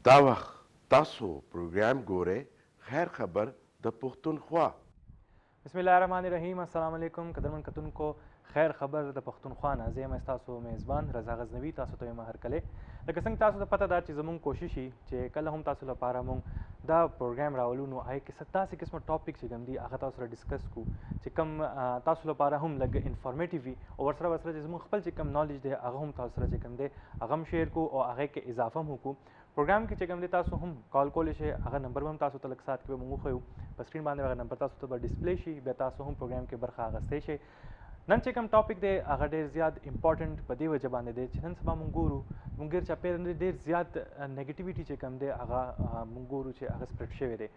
دا وخت تاسو پروګرام ګورئ خیر خبر د پښتونخوا. بسم الله الرحمن الرحیم. السلام علیکم قدرمن کتونکو، خیر خبر د پښتونخوا نه زه یم تاسو میزبان رضا غزنوي. تاسو ته یم هرکله لکه څنګه تاسو ته پته ده چې زموږ کوشش وي چې کله هم تاسو لپاره مونږ دا پروګرام راولو نو هغې کې داسې قسمه ټاپک چې کوم دي هغه تاسو سره ډسکس کړو چې کوم تاسو لپاره هم لږ انفارمیټیو وي او ورسره چې زموږ خپل چې کوم نالج دی هغه هم تاسو سره چې کوم دی هغه هم شیر کړو او هغې کې اضافه هم وکړو. پروګرام کې چې کوم دی تاسو هم کال کولی شئ، هغه نمبر به هم تاسو ته لږ ساعت کې به مونږ وښیو په سکرین باندې هغه نمبر تاسو ته به ډسپلی شي، بیا تاسو هم پروګرام کې برخه اخیستی شئ. نن چې کوم ټاپک دی هغه ډېر زیات امپورټنټ په دې وجه باندې دی چې نن سبا مونږ ګورو مونږ ګیر چاپېره ډېر زیات نیګیټیویټي چې کوم دی هغه مونږ ګورو چې هغه سپریډ شوی دی.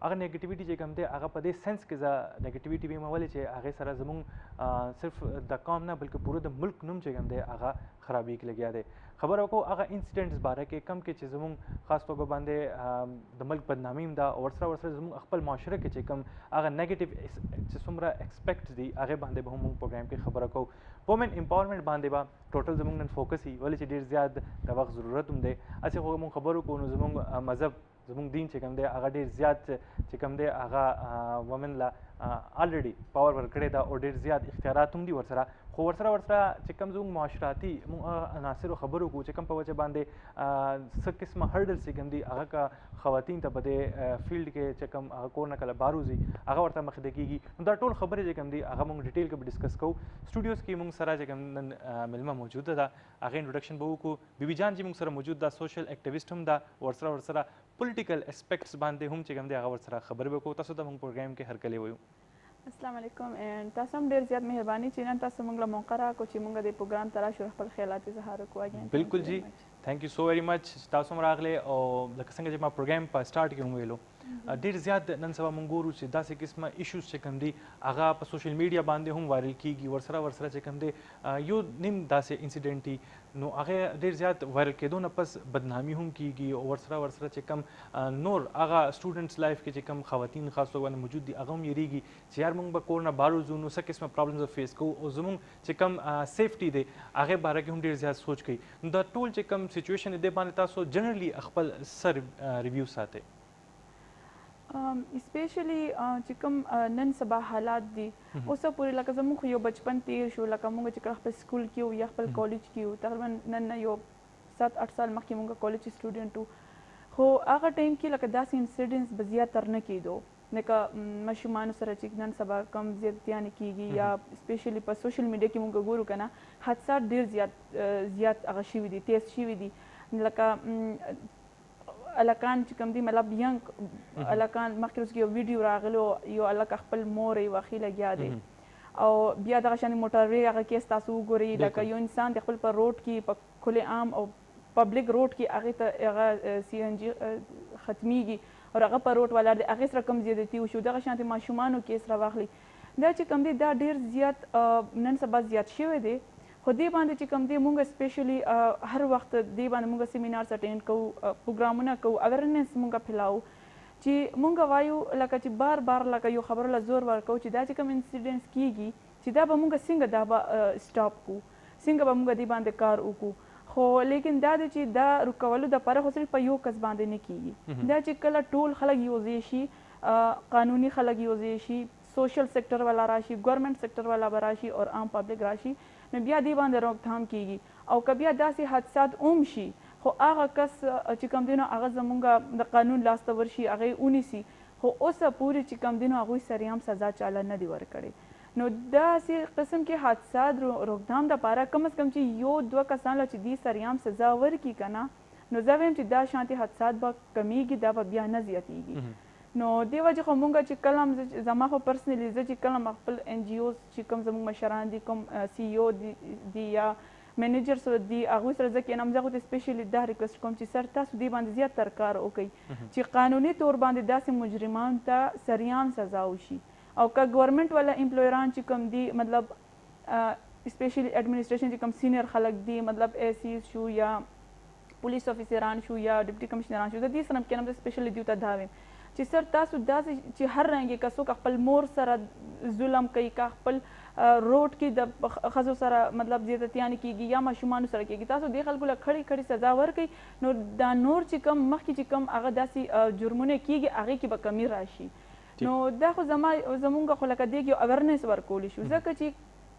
هغه نیګیټیویټي چې کوم دی هغه په دې سنس کې زه نیګیټیویټي ویم ولې چې هغې سره زموږ صرف د قوم نه بلکې پوره د ملک نوم چې کوم دی هغه خرابېږي لګیا دی. خبره وکړو هغه انسیډنټس باره کې کم کې چې زموږ خاص توګه باندې د ملک بدنامي هم ده او ورسره زموږ خپل معاشره کې چې کوم هغه نیګیټیو چې څومره ایکسپیکټ دي هغې باندې به هم موږ پروګرام کې خبره کوو. وومن امپاورمنټ باندې به ټوټل زموږ نن فوکس وي ولې چې ډېر زیات د وخت ضرورت هم دی. هسې خو موږ خبرو کوو نو زموږ مذهب زموږ دین چې کوم دی هغه ډېر زیات چې کوم دی هغه ومن له الریډي پاور ورکړې ده او ډېر زیات اختیارات هم دي ورسره. خو ورسره چې کوم زموږ معاشراتي موږ عناصرو خبرو کوو چې کوم په وجه باندې څه قسمه هرډلز چې کوم دي هغه که خواتین ته په دې فیلډ کې چې کوم هغه کور نه کله بهر وځي هغه ورته مخې کېږي. نو دا ټول خبرې چې کوم دي هغه موږ ډیټیل کې به ډسکس کوو. سټوډیوز کې موږ سره چې کوم نن مېلمه موجوده ده هغې انټروډکشن به وکړو. بیبي جان چې موږ سره موجود ده سوشل اکټیویسټ هم ده، ورسره پولیټیکل اسپیکټس باندې هم چې کوم دی هغه ورسره خبرې به کوو. تاسو ته موږ پروګرام کې هرکلی وایو. السلام علیکم. تاسو هم ډېر زیات مهرباني چې نن تاسو موږ له موقع راکړو چې موږ دې پروګرام ته راشو خپل خیالات اظهار وکړو. بالکل جی، تھینک یو سو ویری مچ تاسو هم راغلی او لکه څنګه چې ما پروګرام په سټارټ کې هم ویلو ډېر زیات نن سبا موږ ګورو چې داسې قسمه ایشوز چې کوم دي هغه په سوشل میډیا باندې هم وایرل کېږي. ورسره چې کوم دی یو نیم داسې انسیډنټ دي نو هغه ډېر زیات وایرل کېدو نه پس بدنامي هم کېږي او ورسره چې کوم نور هغه سټوډنټس لایف کې چې کوم خواتین خاص توګه باندې موجود دي هغه هم یېرېږي چې یار موږ به کور نه بهر وځو نو څه قسمه پرابلمز فیس کوو او زموږ چې کوم سیفټي دی هغې باره کې هم ډېر زیات سوچ کوي. نو دا ټول چې کوم سچویشن دی دې باندې تاسو جنرلی خپل څه ریویو ساتئ؟ اسپیشلی چې کوم نن سبا حالات دي اوسه پورې لکه زموږ خو یو بچپن تیر شو لکه موږ چې کله خپل سکول کې وو یا خپل کالج کې وو تقریبا نن یو 7-8 سال مخکې موږ کالج سټوډنټ وو خو هغه ټایم کې لکه داسې انسیډنټس به زیاتر نه کېدو لکه ماشومانو سره چې نن سبا کم زیاتیانې کېږي یا اسپیشلی په سوشل میډیا کې موږ ګورو که نه حادثات ډېر زیات هغه شوي دي تیز شوي دي. لکه الکان چې کوم دي مطلب ینګ الکان مخکې ورځ کې یو ویډیو راغلو یو الک خپل مور یې وخې لګیا دی او بیا دغه شانې موټروې هغه کیس تاسو وګورئ لکه یو انسان د خپل په روډ کې په کلي عام او پبلک روډ کې هغې ته هغه سی ان جي ختمیږي او هغه په روډ ولاړ دی هغې سره کم زیاتي وشو. دغه شانتې ماشومانو کیس راواخلي دا چې کوم دی دا ډېر زیات نن سبا زیات شوی دی. خو دې باندې چې کوم دی مونږ سپیشلی هر وخت دې باندې مونږ سیمینارز اټینډ کوو پروګرامونه کوو اویرنس مونږ پھیلاو چې مونږ وایو لکه چې بار لکه یو خبرو له زور ورکوو چې دا چې کوم انسیډنټس کېږي چې دا به مونږ څنګه دا به سټاپ کړو څنګه به مونږ دې باندې کار وکړو. خو لیکن دا دی چې دا رکولو دپاره خو صرف په یو کس باندې نه کېږي. دا چې کله ټول خلک یوځای شي قانوني خلک یوځای شي سوشل سیکټر والا راشي ګورنمنټ سیکټر والا به راشي او عام پبلک راشي نو بیا دې باندې روکتھام کېږي او که بیا داسې حادثات اوم شي خو هغه کس چې کوم دی نو هغه زمونږ د قانون لاسته ورشي هغې ونیسي خو اوسه پورې چې کوم دی نو هغوی سریعام سزا چاله نه دي ورکړې. نو داسې قسم کې حادثات روکتھام دپاره کم از کم چې یو دوه کسان له چې دې سریعام سزا ورکړي که نه نو زه وایم چې دا شانتې حادثات به کمیږي دا به بیا نه زیاتېږي. نو دې وجې خو مونږ چې کله هم زما خو پرسنلي زه چې کله هم خپل ان جي اوز چې کوم زموږ مشران دي کوم سی ای او دي یا منیجرز دي هغوی سره زه کښېنم زه هغوی ته سپیشلی دا ریکویسټ کوم چې سر تاسو دې باندې زیاتر کار وکړئ چې قانوني طور باندې داسې مجرمانو ته سریعام سزا وشي او که ګورنمنټ والا امپلویران چې کوم دي مطلب سپیشلی ایډمنسټریشن چې کوم سینیر خلک دي مطلب اے سیز شو یا پولیس افیسران شو یا ډپټي کمشنران شو زه دې سره هم کښېنم زه سپیشلی دوی ته دا وایم چې سر تاسو داسې چې هر رنګې که څوک خپل مور سره ظلم کوي که خپل روډ کې د ښځو سره مطلب زیاتتیانې کیږي یا ماشومانو سره کیږي تاسو دې خلکو له کړې کړې سزا ورکړئ نو دا نور چې کم مخکې چې کم هغه داسې جرمونه کیږي هغې کې به کمی راشي نو دا خو زمونږ خو لکه دې یو اویرنس ورکولی شو ځکه چې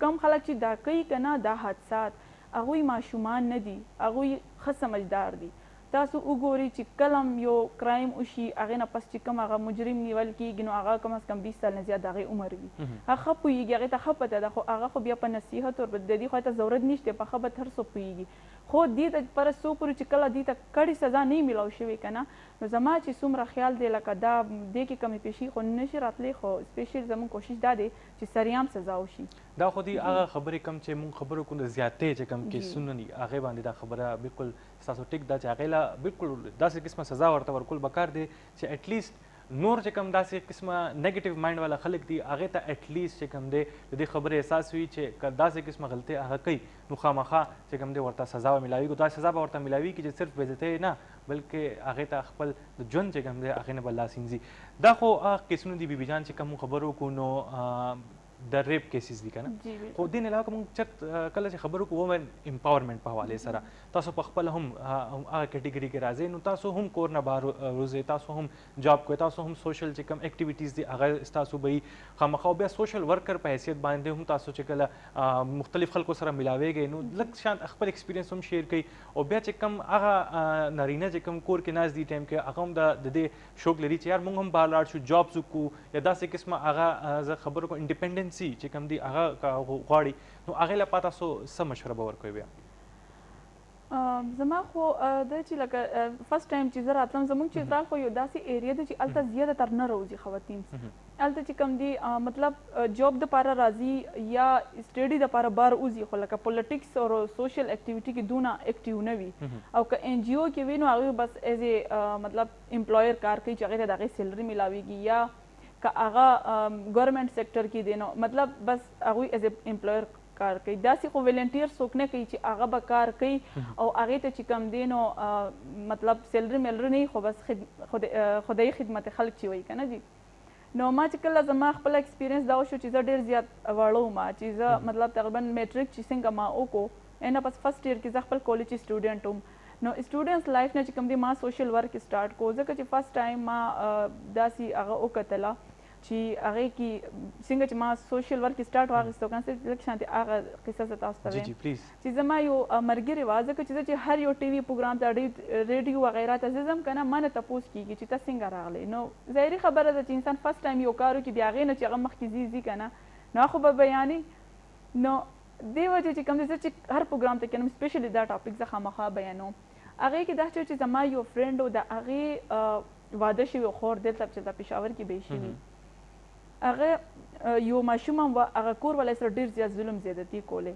کم خلک چې دا کوي که نه دا حادثات هغوی ماشومان نه دي هغوی ښه سمجدار دي تاسو وګورئ چې کله هم یو کرایم وشي هغې نه پس چې کوم هغه مجرم نیول کېږي نو هغه کم از کم 20 سال نه زیات د هغې عمر وي هغه ښه پوهېږي هغې ته ښه پته ده خو هغه خو بیا په نصیحت ور د دې خو ته ضرورت نشته په ښه بد هر څوک پوهېږي خو دې ته پر څو پورې چې کله دې ته کړې سزا نه میلاو شوې که نه نو زما چې څومره خیال دی لکه دا دې کې کمې پیشي خو نشي راتلی خو سپیشل زموږ کوشش دا دی چې سریعام سزا وشي دا خو دې هغه خبرې کم چې مونږ خبرو کوو د زیاتې چې کم کیسونه دي هغې باندې دا خبره بالکل ستاسو ټیک ده چې هغې له بالکل داسې قسمه سزا ورته ورکول پکار دی چې اټلیسټ نور چې کوم داسې قسمه نیگیټیو مایند والا خلک دي هغې ته اټلیسټ چې کوم دی د دې خبرې احساس وي چې که داسې قسمه غلطۍ هغه کوي نو خامخا چې کوم دی ورته سزا به میلاویږي دا سزا به ورته میلاویږي چې صرف بېعزتۍ نه بلکې هغې ته خپل د ژوند چې کوم دی هغې نه به لاس وینځي دا خو هغه کیسونه دي بیبي جان چې کوم خبرو کو نو د ریپ کیسز دي که نه خو دې نه علاوه که موږ چت کله چې خبرو کوو وومن امپاورمنټ په حوالې سره تاسو په خپله هم هغه کیټګري کې راځئ نو تاسو هم کور نه بهر وځئ تاسو هم جاب کوئ تاسو هم سوشل چې کوم اکټیویټیز دي هغه ستاسو به وي خامخا بیا سوشل ورکر په حیثیت باندې هم تاسو چې کله مختلف خلکو سره ملاویږئ نو لږ شان خپل ایکسپیرینس هم شیر کړئ او بیا چې کوم هغه نارینه چې کوم کور کې ناست دي ټایم کې هغه هم د دې شوق لري چې یار موږ هم بهر لاړ شو جابس وکړو یا داسې قسمه هغه زه خبرو کوم انډیپینډنسي چې کوم دي هغه غواړي نو هغې لپاره تاسو څه مشوره به ورکوئ بیا زما خو دا چې لکه فرست ټایم چې زه راتلم زموږ چترال خو یو داسې ایریا ده چې هلته زیاده تر نه راوځي خواتین هلته چې کوم دي مطلب جاب دپاره راځي یا سټډي دپاره بهر وځي خو لکه پولیټکس او سوشل اکټیویټي کې دونه اکټیو نه وي او که ان جی او کې وي نو هغوی بس ایز ا مطلب امپلایر کار کوي چې هغې ته د هغې سیلري میلاویږي یا که هغه ګورنمنټ سیکټر کې دی نو مطلب بس هغوی ایز ا امپلایر کار کوي داسې خو ولنټیر څوک نه کوي چې هغه به کار کوي او هغې ته چې کوم دی نو مطلب سیلري میلري نه وي خو بس خدایي خدمت خلک چې وایي که نه جي نو ما چې کله زما خپل ایکسپیرینس دا وشو چې زه ډېر زیات واړه وم چې زه مطلب تقریبا میټریک چې څنګه ما وکړو نه پس فرست ایئر کې زه خپل کالج سټوډنټ وم نو سټوډنټس لایف نه چې کوم دی ما سوشل ورک سټارټ کو ځکه چې فرست ټایم ما داسې هغه وکتله چې هغې کې څنګه چې ما سوشل ورک سټارټ واخیستو که نه لږ شانتې هغه قصه زه تاسو ته وایم چې زما یو ملګرې وه ځکه چې زه چې هر یو ټي وي پروګرام ته ریډیو وغیره ته زه ځم که نه ما نه تپوس کېږي چې ته څنګه راغلی نو ظاهري خبره ده چې انسان فرست ټایم یو کار وکړي بیا هغې نه چې هغه مخکې ځي که نه نو هغه خو به بیانې نو دې وجې چې کوم دی زه چې هر پروګرام ته کینم سپیشلی دا ټاپک زه خامخا بیانوم هغې کې دا چې زما یو فرینډ و د هغې واده شوي خور دلته چې د پېښور کې به یې شوي هغه یو ماشوم هم وه هغه کور والا سره ډېر زیات ظلم زیادتي کولې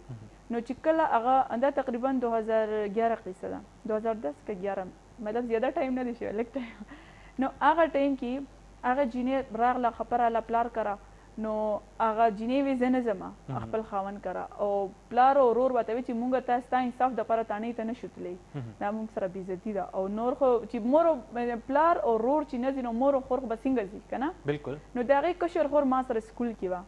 نو چې کله هغه دا تقریبا 2011 قصه ده 2010 که 11 مطلب زیاده ټایم نه دی شوی لږ ټایم نو هغه ټایم کې هغه جینۍ راغله خبره له پلار کره نو هغه جینۍ وی زه نه ځم خپل خاوند کره او پلار او ورور ورته وی چې مونږ ته ستا انصاف دپاره تانۍ ته نه شو تللی دا مونږ سره بېعزتي ده او نور خو چې مور پلار او ورور چې نه ځي نو مور او خور خو به څنګه ځي که نه بلکل نو د هغې کشر خور ما سره سکول کې وه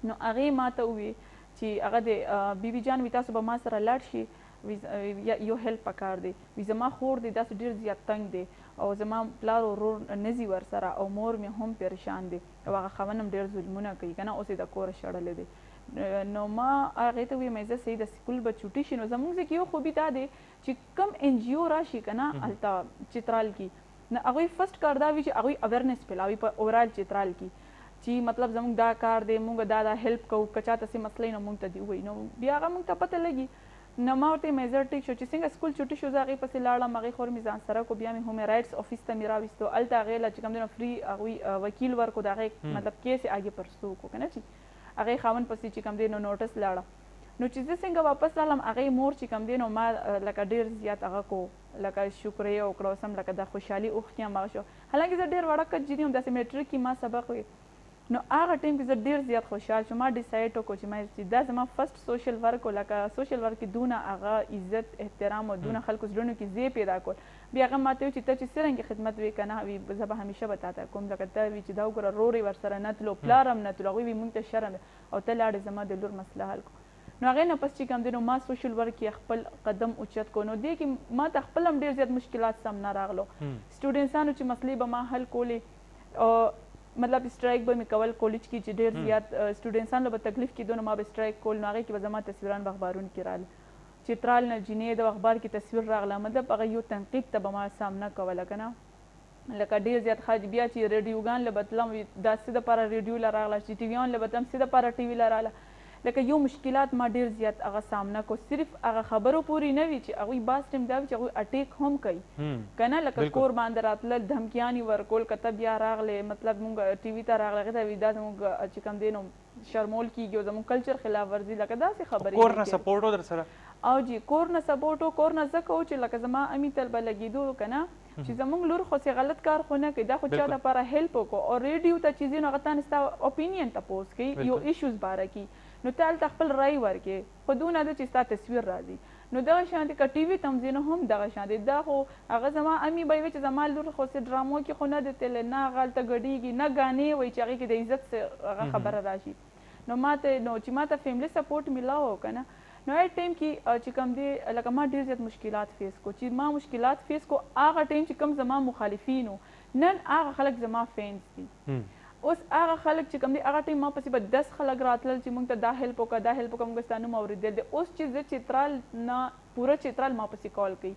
نو هغې ما ته ووی چې هغه د بیبي جان وي تاسو به ما سره لاړ شي یو هیلپ پکار دی وي زما خور دی داسې ډېر زیات تنګ دی او زما پلار او ورور نه ځي ورسره او مور مې هم پریشان دی او هغه خاوند هم ډېر ظلمونه کوي که نه اوس یې د کوره شړلی دی نو ما هغې ته ویم زه صحیح د سکول به چوټي شي نو زموږ ځای کې یو خوبي دا دی چې کم ان جی او راشي که نه هلته چترال کې نو هغوی فرست کار دا وي چې هغوی اویرنس پھیلاوي په اوورال چترال کې چې مطلب زموږ دا کار دی موږ دا هیلپ کوو که چاته څه مسله نو موږ ته دي ووایي نو بیا هغه موږ ته پته لګي نو ما ورته ویم زه ټیک شو چې څنګه سکول چوټي شو زه هغې پسې لاړم هغې خور مې ځان سره کو بیا مې هیومن رایټس آفیس ته مې راویستو هلته هغې له چې کوم دی نو فری هغوی وکیل ورکړو د هغې مطلب کیس یې آګې پرسو کړو که نه چې هغې خاوند پسې چې کوم دی نو نوټس لاړه نو چې زه څنګه واپس رالم هغې مور چې کوم دی نو ما لکه ډېر زیات هغه کو لکه شکریه وکړه اوس هم لکه د خوشحالي اوښکې هم هغه شو حالانکې زه ډېر وړه کچ جینۍ وم داسې میټریک کې ما سبق وی نو هغه ټیم کې زه ډېر زیات خوشحال شوم. ما ډیسایډ وکړو چې ما دا زما فرست سوشل ورک و. لکه سوشل ورک کې دونه هغه عزت احترام او دونه خلکو زړونو کې ځای پیدا کول. بیا هغه ماته ویل چې ته چې څرنګه خدمت وې که نه زه به همیشه به تا ته کوم. لکه ته وي چې دا وګوره رور یې ورسره نه تلو پلار هم نه تلو هغوی وي مونږ ته شرم او ته لاړې زما د لور مسله حل کړو. نو هغې نه پس چې کوم دی نو ما سوشل ورک کې خپل قدم اوچت کو. نو دې کې ما ته خپل هم ډېر زیات مشکلات سامنا راغلو. سټوډنټسانو چې مسلې به ما حل کولې او مطلب سټرایک به مې کول کالج کې چې ډېر زیات سټوډنټسانو به تکلیف کېدو نو ما به سټرایک کول. نو هغې کې به زما تصویران به اخبارونو کې راغله چې ترال نه جینۍ د اخبار کې تصویر راغله. مطلب هغه یو تنقید ته به ما سامنا کوله که نه. لکه ډېر زیات خج بیا چې ریډیوګان له به تلم دا څه دپاره ریډیو له راغله چې ټي ویان له به تلم څه دپاره ټي وي له راغله. لکه یو مشکلات ما ډېر زیات هغه سامنا کو. صرف هغه خبرو پورې نه وي چې هغوی بعض ټیم دا وي چې هغوی اټیک هم کوي که نه. لکه کور باندې راتلل دھمکیانې ورکول که ته بیا راغلې مطلب مونږ ټي وي ته راغله هغې ته وي دا زموږ چې کوم دی نو شرمول کېږي او زموږ کلچر خلاف ورزي لکه داسې خبرې. کور نه سپورټ و در سره؟ او جی کور نه سپورټ و. کور نه ځکه و چې لکه زما امي تل به لګېدو که نه چې زموږ لور خو څه غلط کار خو نه کوي دا خو چا دپاره هیلپ وکړو. او ریډیو ته چې ځي نو هغه تا نه ستا اوپینین تپوس کوي یو ایشوز باره کې نو ته هلته خپل رای ورکې خو دونه ده چې ستا تصویر راځي. نو دغه شانتې که ټي وي ته هم ځې نو هم دغه شانتې دا خو هغه زما امي به یې وایي چې زما لور خو څه ډرامو کې خو نه دی تللی نه هغه هلته ګډېږي نه ګانې وایي چې هغې کې د عزت هغه خبره راشي. نو ماته نو چې ماته فیملی سپورټ میلاو که نه نو هر ټایم کې چې کوم دی لکه ما ډېر زیات مشکلات فیس کو. چې ما مشکلات فیس کو هغه ټایم چې کوم زما مخالفین وو نن هغه خلک زما فینس دي. اوس هغه خلک چې کوم دی هغه ټایم ما پسې به 10 خلک راتلل چې موږ ته دا هیلپ وکړه دا هیلپ وکړه موږ ستا نوم اورېدل دی. اوس چې زه چترال نه پوره چترال ما پسې کال کوي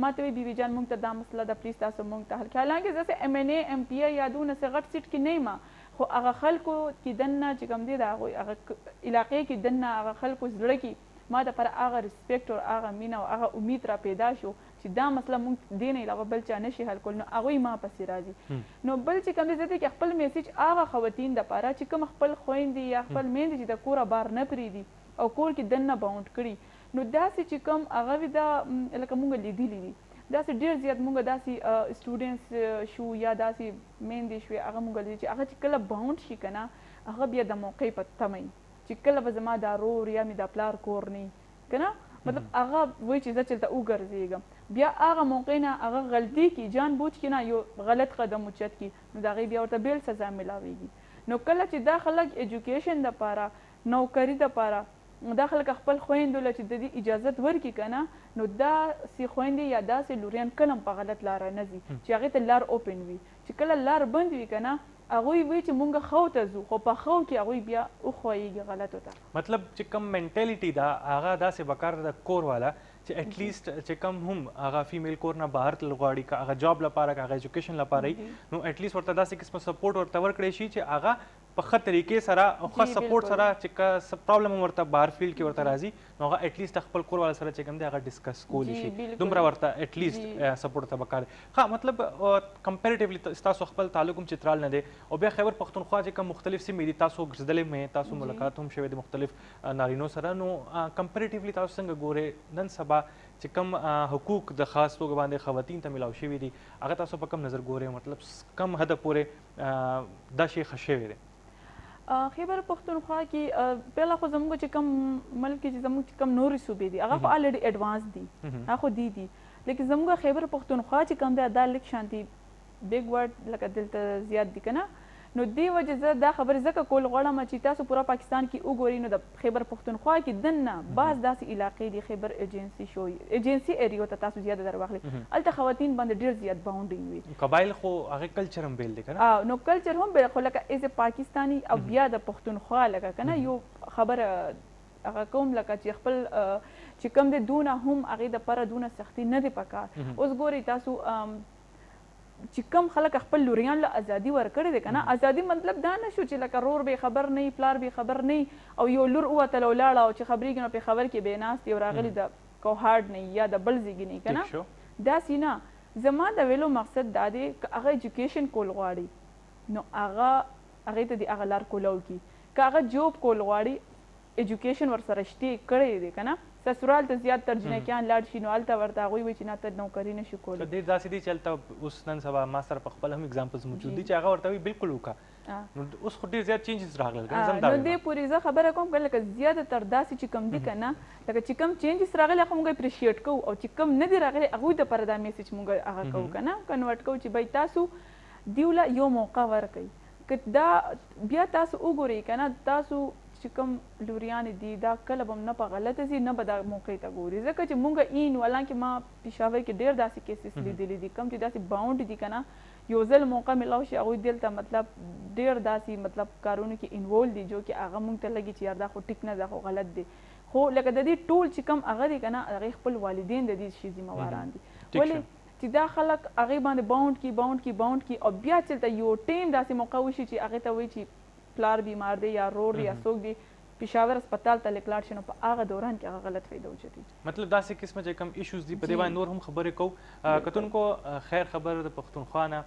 ما ته وایي بیبي جان موږ ته دا مسله ده پلیز تاسو موږ ته حل کړئ. حالانکې زه څه ایم این اے ایم پی ای یا دونه څه غټ سیټ کې نه یم خو هغه خلکو کې دننه چې کوم دی د هغوی هغه علاقې کې دننه هغه خلکو زړه کې ما دپاره هغه ریسپیکټ او هغه مینه او هغه امید را پیدا شو چې دا مسله موږ دې نه علاوه بل چا نشي حل کولی. نو هغوی ما پسې راځي. نو بل چې کوم دی زه دې کې خپل میسیج هغه خواتین دپاره چې کوم خپل خویندې یا خپل میندې چې د کوره بار نه پرېږدي او کور کې دننه باونډ کړي نو داسې چې کوم هغه وي دا لکه موږ لیدلي دي داسې ډېر زیات موږ داسې سټوډنټس شو یا داسې میندې شوې هغه موږ لیدلي چې هغه چې کله باونډ شي که نه هغه بیا د موقع په تمه چې کله به زما دا رور یا مې دا پلار کور نه که نه مطلب هغه وایي چې زه چلته وګرځېږم بیا هغه موقع نه هغه غلطي کړي جان بوجھ کې نه یو غلط قدم اوچت کړي نو د هغې بیا ورته بیل سزا میلاویږي. نو کله چې دا خلک ایجوکیشن دپاره نوکري دپاره دا خلک خپل خویندو له چې د دې اجازت ورکړي که نه نو داسې خویندې یا داسې لوریان کله هم په غلط لاره نه ځي چې هغې ته لار اوپن وي. چې کله لار بند وي که نه هغوی وایي چې مونږ خو ته ځو خو په خو کې هغوی بیا وښویېږي غلطو ته. مطلب چې کوم منټالیټي ده هغه داسې پکار ده کور والا چې اټلیسټ چې کوم هم هغه فیمیل کور نه بهر تلل غواړي که هغه جاب لپاره که هغه ایجوکیشن لپاره نو اټلیسټ ورته داسې قسمه سپورټ ورته ورکړی شي چې هغه په ښه طریقې سره او ښه سپورټ سره چې که پرابلم هم ورته بهر فیلډ کې ورته راځي نو هغه اټلیسټ خپل کور والا سره چې کوم دی هغه ډسکس کولی شي دومره ورته اټلیسټ سپورټ ته پکار دی. ښه مطلب کمپیریټیولی ستاسو خپل تعلق هم چترال نه دی او بیا خیبر پښتونخوا چې کوم مختلف سیمې دي تاسو ګرځېدلې مې تاسو ملاقات هم شوی د مختلف نارینو سره نو کمپیریټیولی تاسو څنګه ګورئ نن سبا چې کوم حقوق د خاص توګه باندې خواتین ته میلاو شوي دي هغه تاسو په کوم نظر ګورئ مطلب کم حده پورې دا شی ښه شوی دی؟ خیبر پښتونخوا کې پهله خو زموږ چې کوم ملک کې چې زموږ چې کوم نورې صوبې دي هغه خو الریډي ایډوانس دي هغه خو دي لیکن زموږ خیبر پښتونخوا چې کوم دی دا لږ شانتي بیګ ورډ لکه دلته زیات دي که نه نو دې وجې زه دا خبرې ځکه کول غواړم چې تاسو پوره پاکستان کې وګورئ نو د خیبر پښتونخوا کې دننه بعض داسې علاقې دي خیبر ایجنسي شوي ایجنسي ایریو ته تاسو زیاده در واخلئ هلته خواتین باندې ډېر زیات باونډینګ وي. قبایل خو هغې کلچر هم بیل دی که نه؟ نو کلچر هم بیل خو لکه ایز پاکستاني او بیا د پښتونخوا لکه که نه یو خبره هغه کوم لکه چې خپل چې کوم دی دونه هم هغې دپاره دونه سختي نه دی پکار. اوس ګورئ تاسو چې کوم خلک خپل لوریان له ازادي ورکړې دی که نه ازادي مطلب دا نه شو چې لکه رور به خبر نه پلار به خبر نه او یو لور ووتله ولاړه او چې خبرېږي نو پې خبر کې بې ناستې او راغلي د کوهارډ نه یا د بل ځایږي نه که نه داسې نه زما د ویلو مقصد دا دی که هغه ایجوکیشن کول غواړي نو هغې ته د هغه لار کولاو کړي که هغه جوب کول غواړي ایجوکیشن ورسره شته کړی دی که نه سسرال ته زیات تر جنکیان لاړ شي نو هلته ورته هغوی وایي چې نه ته نوکري نه شي کولی ډېر داسې دي چې هلته اوس نن سبا ما سره په خپل هم اگزامپلز موجود دي چې هغه ورته وایي بالکل وکړه نو اوس خو ډېر زیات چینجز راغلل نو دې پورې زه خبره کوم که لکه زیاته تر داسې چې کوم دي که نه لکه چې کوم چینجز راغلي هغه موږ اپریشیټ کوو او چې کوم نه دي راغلي هغوی دپاره دا میسج موږ هغه کوو که نه کنورټ کوو چې بای تاسو دیوله یو موقع ورکوئ که دا بیا تاسو وګورئ که نه تاسو چې کوم لوریانې دي دا کله به نه په غلطه ځي نه به دا موقع ته ګوري ځکه چې مونږ نو حالانکې ما پېښور کې ډېر داسې کیسز لیدلي دي کوم چې داسې باونډ دي که نه یو ځل موقع میلاو شي هغوی دلته مطلب ډېر داسې مطلب کارونو کې انوالو دي جو چې هغه مونږ ته لګي چې یار دا خو ټیک نه دا خو غلط دی خو لکه د دې ټول چې کوم هغه دي که نه هغې خپل والدین د دې شي ذمهواران دي ولې چې دا خلک هغې باندې باونډ کی او بیا چلته یو ټیم داسې موقع وشي چې هغې ته وایي چې پلار بیمار دی یا رور دی یا څوک دی پېښور هسپتال ته لیک لاړ شي نو په هغه دوران کې هغه غلط فایده وچتي مطلب داسې قسمه چې کوم ایشوز دي په دې باندې نور هم خبرې کوو کتونکو خیر خبر د پښتونخوا نه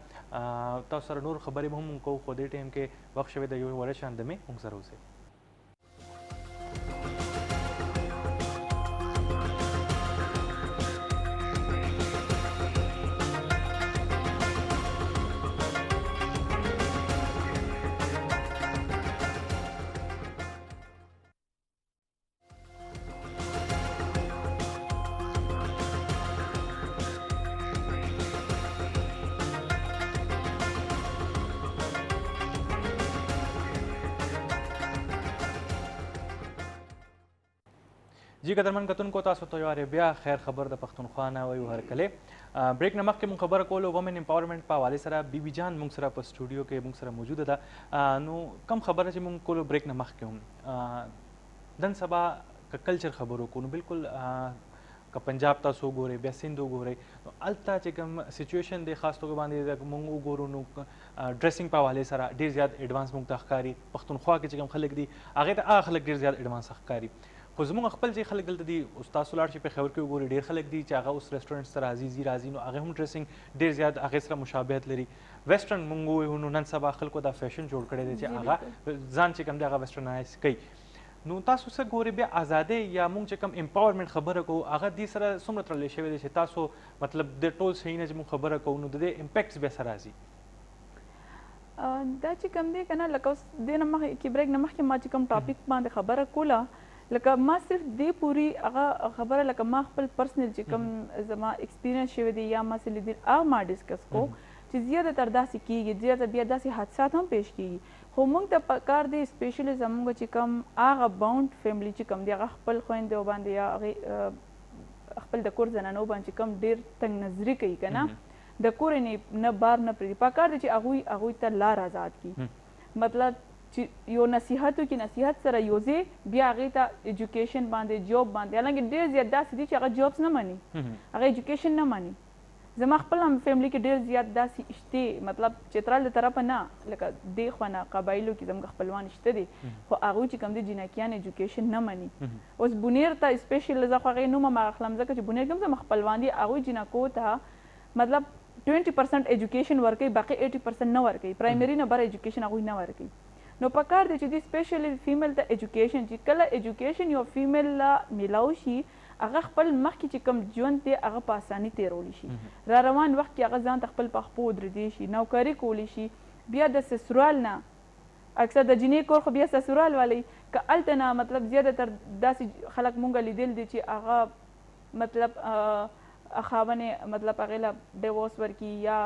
تاسو سره نور خبرې به هم کوو خو دې ټایم کې وخت شوی د یوې وړه شاندمې موږ سره اوسئ جی قدرمن کتونکو تاسو ته یو وارې بیا خیر خبر د پښتونخوا نه وایو هرکلې بریک نه مخکې مونږ خبره کولو وومن امپاورمنټ په حوالې سره بیبي جان مونږ سره په سټوډیو کې مونږ سره موجوده ده نو کم خبره چې مونږ کولو بریک نه مخکې هم نن سبا که کلچر خبرو کو نو بالکل که پنجاب تاسو وګورئ بیا سیند وګورئ نو هلته چې کوم سچویشن دی خاص توګه باندې مونږ وګورو نو ډریسنګ په حوالې سره ډېر زیات ایډوانس مونږ ته ښکاري پښتونخوا کې چې کوم خلک دي هغې ته هغه خلک ډېر زیات ایډوانس ښکاري خو زموږ خپل چې خلک دلته دي اوس تاسو لاړ شئ پېښور کې وګورئ ډېر خلک دي چې هغه اوس رسټورنټس ته راځي نو هغې هم ډریسنګ ډېر زیات هغې سره مشابهت لري ویسټرن مونږ ووایو نو نن سبا خلکو دا فیشن جوړ کړی دی چې هغه ځان چې کوم دی هغه ویسټرنایز کوي نو تاسو څه ګورئ بیا ازادۍ یا مونږ چې کوم امپاورمنټ خبره کوو هغه دې سره څومره تړلی شوی دی چې تاسو مطلب د ټول صحیح نه چې مونږ خبره کوو نو د دې امپیکټس بیا څه راځي دا چې کوم دی که نه لکه اوس دې نه مخکې بریک نه مخکې ما چې کوم ټاپک باندې خبره کوله لکه ما صرف دې پوری هغه خبره لکه ما خپل پرسنل چې کوم زما ایکسپیرینس شوی دی یا ما څه لیدل هغه ما ډسکس کو چې زیاته تر داسې کېږي زیاته بیا داسې حادثات هم پیښ کېږي خو موږ ته پکار دی سپیشلی زموږ چې کوم هغه باونډ فیملی چې کوم دی هغه خپل خویندو باندې یا هغې خپل د کور زنانو باندې چې کوم ډېر تنګ نظري کوي که نه د کور نه بار نه پرېږدي پکار دی چې هغوی ته لار آزاد کړي مطلب چې یو نصیحت وکړي نصیحت سره یوځې بیا هغې ته ایجوکیشن باندې جاب باندې حالانکې ډېر زیات داسې دي چې هغه جابس نه مني هغه ایجوکیشن نه مني زما خپل هم فیملی کې ډېر زیات داسې شته مطلب چترال د طرفه نه لکه دې خوا نه قبایلو کې زموږ خپلوان شته دي خو هغوی چې کوم دي جنکیان ایجوکیشن نه مني اوس بونیر ته سپیشل زه خو هغې نوم هم اخلم ځکه چې بونیر کې هم زما خپلوان دي هغوی جنکو ته مطلب 20% ایجوکیشن ورکوي باقي 80% نه ورکوي پرایمري نه بر ایجوکیشن هغوی نه ورکوي نو پکار دی چې دې سپیشلی فیمیل ته ایجوکیشن چې کله ایجوکیشن یو فیمیل لا میلاو شي هغه خپل مخکې چې کوم ژوند دی هغه په اساني تیرولی شي را روان وخت کې هغه ځان ته خپل په خپو ودرېدی شي نوکري کولی شي بیا د سسرال نه اکثر د جنې کور خو بیا سسرال والی که هلته نه مطلب زیاده تر داسې خلک مونږ لیدل دي چې هغه مطلب خاونې مطلب هغې له ډیوورس ورکړي یا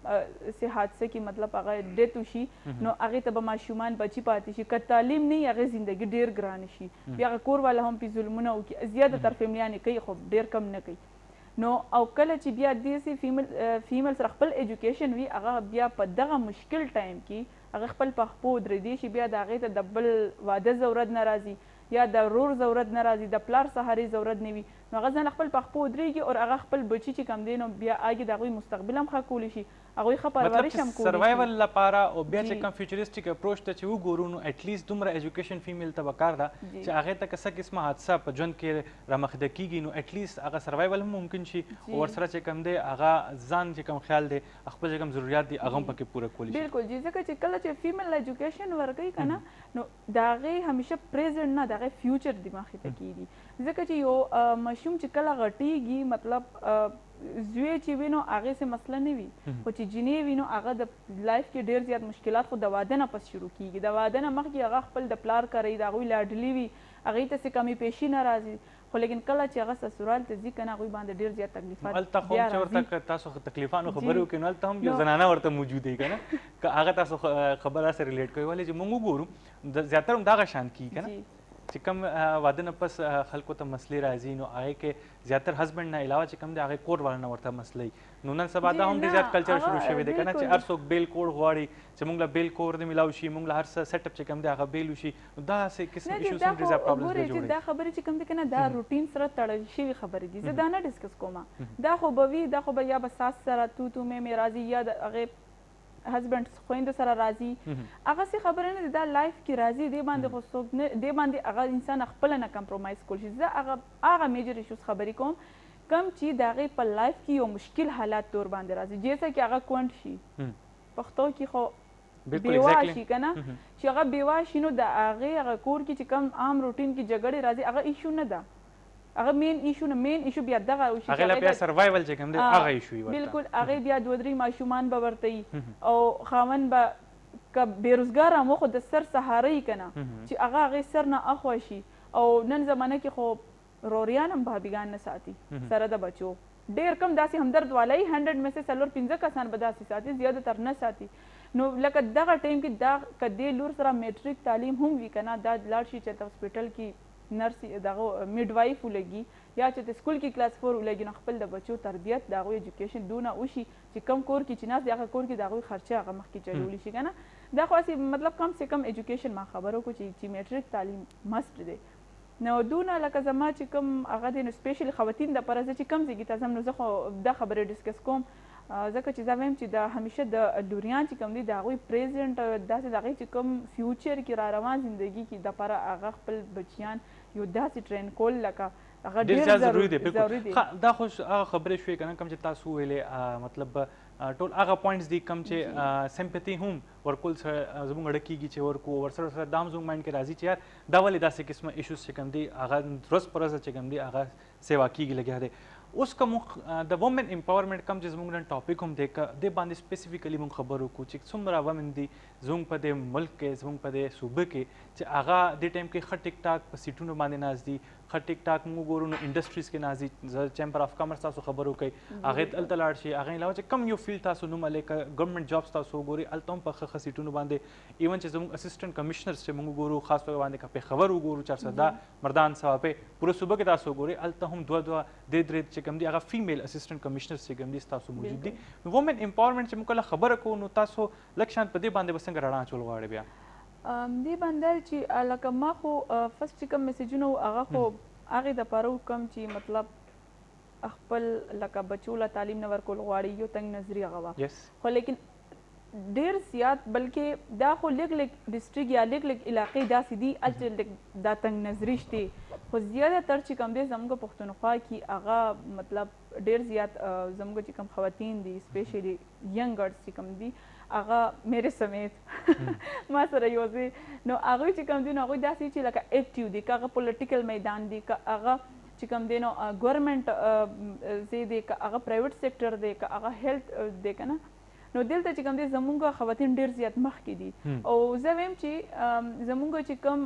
څه حادثه کې مطلب هغه ډیت وشي نو هغې ته به ماشومان بچي پاتې شي که تعلیم نه وي هغې زندګي ډېر ګرانه شي بیا هغه کور والا هم پې ظلمونه وکړي زیاته تر فیملیانې کوي خو ډېر کم نه کوي نو او کله چې بیا داسې فیمیل سره خپل ایجوکیشن وي هغه بیا په دغه مشکل ټایم کې هغه خپل په خپو ودرېدی شي بیا د هغې ته د بل واده ضرورت نه راځي یا د رور ضرورت نه راځي د پلار سهاري ضرورت نه وي نو هغه ځان خپل په خپو ودرېږي او هغه خپل بچي چې کوم دی نو بیا هغې د هغوی مستقبل هم ښه کولی شي هغوی ښه پرورش هم کولی شي سروایول لپاره او بیا چې کوم فیوچریسټیک اپروچ ته چې وګورو نو اټلیست دومره ایجوکیشن فیمیل ته پکار ده چې هغې ته که څه قسمه حادثه په ژوند کې رامخده کیږي نو اټلیست هغه سروایول هم ممکن شي او ورسره چې کوم دی هغه ځان چې کوم خیال دی خپل چې کوم ضرورت دي هغه هم پکې پوره کولی شي بالکل جی ځکه چې کله چې فیمیل ایجوکیشن ورکوي که نه نو د هغې همیشه پریزنټ نه د هغې فیوچر دماغې ته کېږي ځکه چې یو ماشوم چې کله غټېږي مطلب زوی چې وي نو هغې څه مسله نه وي خو چې جینۍ وي نو هغه د لایف کې ډېر زیات مشکلات خو د واده نه پس شروع کېږي د واده نه مخکې هغه خپل د پلار کوي د هغوی لاډلي وي هغې ته څه کمې پیشي نه راځي خو لیکن کله چې هغه سسرال ته ځي که نه هغوی باندې ډېر زیات تکلیفات هلته خو چې ورته تاسو تکلیفانو خبرې وکړئ نو هلته هم یو زنانه ورته موجود وي که نه که هغه تاسو خبره سره ریلیټ کوئ ولې چې موږ وګورو زیاتره هم دغه شان کېږي که نه چې کوم واده نه پس خلکو ته مسلې راځي نو هغې کې زیاتر هسبنډ نه علاوه چې کوم دی هغې کور والا نه ورته مسلې نو نن سبا دا هم ډېر زیات کلچر شروع شوی دی که نه چې هر څوک بیل کور غواړي چې موږ له بیل کور دې میلاو شي موږ له هر څه سیټ اپ چې کوم دی هغه بیل وشي نو داسې قسم ایشوز هم ډېر زیات پرابلمز دی جوړوي دا خبرې چې کوم دی که نه دا روټین سره تړل شوي خبرې دي زه دا نه ډسکس کوم دا خو به وي دا خو به یا به ساس سره تو مې راځي یا د هغې هسبنډ خویندو سره راځي هغه څه خبره نه ده دا لایف کې راځي دې باندې خو څوک نه دې باندې هغه انسان خپله نه کمپرومایز کولی شي زه هغه میجر ایشوز خبرې کوم کم چې د هغې په لایف کې یو مشکل حالات تور باندې راځي جیسه کې هغه کونډ شي پښتو کې خو بیوه شي که نه چې هغه بیوه شي نو د هغې هغه کور کې چې کم عام روټین کې جګړې راځي هغه ایشو نه ده هغه مین ایشو بیا دغه وشي هغې له بیا سروایول چې کوم دی هغه ایشو وي بالکل هغې بیا دوه درې ماشومان به ورته وي او خاوند به که بېروزګاره هم خو د سر سهاره یي که نه چې هغه هغې سر نه اخوا شي او نن زمانه کې خو روریان هم بهابیګان نه ساتي سره د بچو ډېر کم داسې همدرد والی 100 مې سه څلور پنځه کسان به داسې ساتي زیاتر نه ساتي نو لکه دغه ټایم کې دا که دې لور سره میټریک تعلیم هم وي که نه دا لاړ شي چې هسپیټل کې نرس دغه میډ وایف ولګي یا چې د سکول کې کلاس 4 ولګي نو خپل د بچو تربیت د هغوی ایجوکیشن دونه وشي چې کم کور کې چې ناست دی هغه کور کې د هغوی خرچه هغه مخکې چلولی شي که نه دا خو هسې مطلب کم سے کم ایجوکیشن ما خبرو کو چې میټریک تعلیم مست دی نو دونه لکه زما چې کوم هغه دی نو سپیشل خواتین دپاره زه چې کم ځایږي ته ځم نو زه خو دا خبرې ډسکس کوم ځکه چې زه وایم چې د همیشه د لوریان چې کوم دی د هغوی پریزنټ داسې د هغې چې کوم فیوچر کې را روان زندګي کې دپاره هغه خپل بچیان یو داسې ټرین کول لکه هغه ډېر ضروري دی دا خو هغه خبرې شوې که نه کوم چې تاسو ویلې مطلب ټول هغه پوینټس دي کوم چې سمپتي هم ورکول سره زموږ اړه کېږي چې ورکو ورسره سره دا هم زموږ مایند کې راځي چې یار دا ولې داسې قسمه ایشوز چې کوم دي هغه ورځ په ورځ چې کوم دي هغه سیوا کېږي لګیا دی اوس که موږ د وومن امپاورمنټ کوم چې زموږ نن ټاپک هم دی که دې باندې سپیسیفیکلی موږ خبرې وکړو چې څومره وومن دي زموږ په دې ملک کې زموږ په دې صوبه کې چې هغه دې ټایم کې ښه ټیک ټاک په سیټونو باندې ناست دي ښه ټیک ټاک موږ وګورو نو انډسټریز کې ناست دي زه چیمبر آف کامرس تاسو خبرې وکړئ هغې هلته لاړ شي هغې علاوه چې کم یو فیلډ تاسو نوم هلې که ګورنمنټ جابس تاسو وګورئ هلته هم په ښه سیټونو باندې ایون چې زموږ اسسټنټ کمیشنرز چې موږ وګورو خاص توګه باندې که پېښور وګورو 410 مردان سواپې پوره صوبه کې تاسو وګورئ هلته هم دوه درې چې کوم دي هغه فیمیل اسسټنټ کمیشنرز چې کوم دي ستاسو موجود دي وومن امپاورمنټ چې موږ کله خبره کوو نو تاسو لږ شان په دې باندې به څنګه رڼا اچول غواړئ بیا دې باندې چې لکه ما خو فرست چې کوم میسیجونه وو هغه خو هغې دپاره وکړم چې مطلب خپل لکه بچو له تعلیم نه ورکول غواړي یو تنګ نظري هغه وه خو لیکن ډېر زیات بلکې دا خو لږ لږ ډسټرکټ یا لږ لږ علاقې داسې دي هلته دا تنګ نظري شتې خو زیاتره چې کوم دی زموږ پښتونخوا کې هغه مطلب ډېر زیات زموږ چې کوم خواتین دي سپیشلی ینګرز چې کوم دي هغه میرے سمیت ما سره یو ځای نو هغوی چې کوم دي نو هغوی داسې چې لکه ایکټیو دي که هغه پولیټیکل میدان دي که هغه چې کوم دی نو ګورمنټ ځای دی که هغه پرایویټ سیکټر دی که هغه هیلث دی که نه نو دلته چې کوم دی زموږ خواتین ډېر زیات مخکې دي او زه وایم چې زموږ چې کوم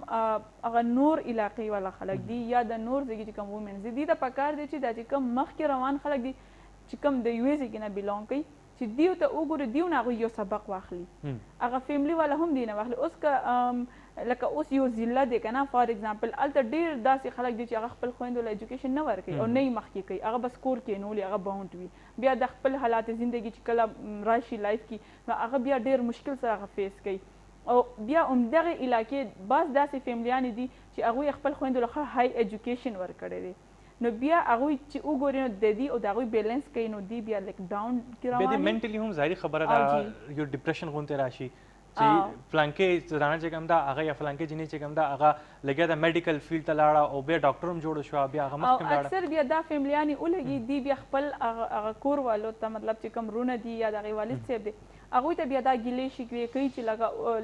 هغه نور علاقې والا خلک دي یا د نور ځایږي چې کوم وومنز دي دې ته پکار دی چې دا چې کوم مخکې روان خلک دي چې کوم د یوې ځایږي نه بلونګ کوي چې دیو ته وګوري دیو نه هغوی یو سبق واخلي هغه فیملي والا هم دی نه واخلي اوس که لکه اوس یو ضلع دی که نه فار اګزامپل هلته ډېر داسې خلک دي چې هغه خپل خویندو له ایجوکیشن نه ورکوي او نه یې مخکې کوي هغه بس کور کېنولي هغه باونډ وي بیا د خپل حالات زندګي چې کله راشي لایف کې نو هغه بیا ډېر مشکل سره هغه فیس کوي او بیا همدغې علاقې بعض داسې فیملیانې دي چې هغوی خپل خویندو له ښه های ایجوکیشن ورکړی دی نو بیا هغوی چې وګوري نو د دې او د هغوی بیلنس کوي نو دی بیا لک ډاون کې بیا د روان منټلی هم ظاهري خبره ده یو ډیپریشن غونته راشي چې فلانکې زنانه چې کوم ده هغه یا فلانکې جنې چې کوم ده هغه لګیا د میډیکل فیلډ ته لاړه او بیا ډاکټر هم جوړ شو بیا هغه او مخکې لاړه اکثر بیا دا فیملیانی ولګي دی بیا خپل هغه کور والو ته مطلب چې کوم رونه دي یا د هغې والد صاحب دی هغوی ته بیا دا ګیلې شکوې کوي چې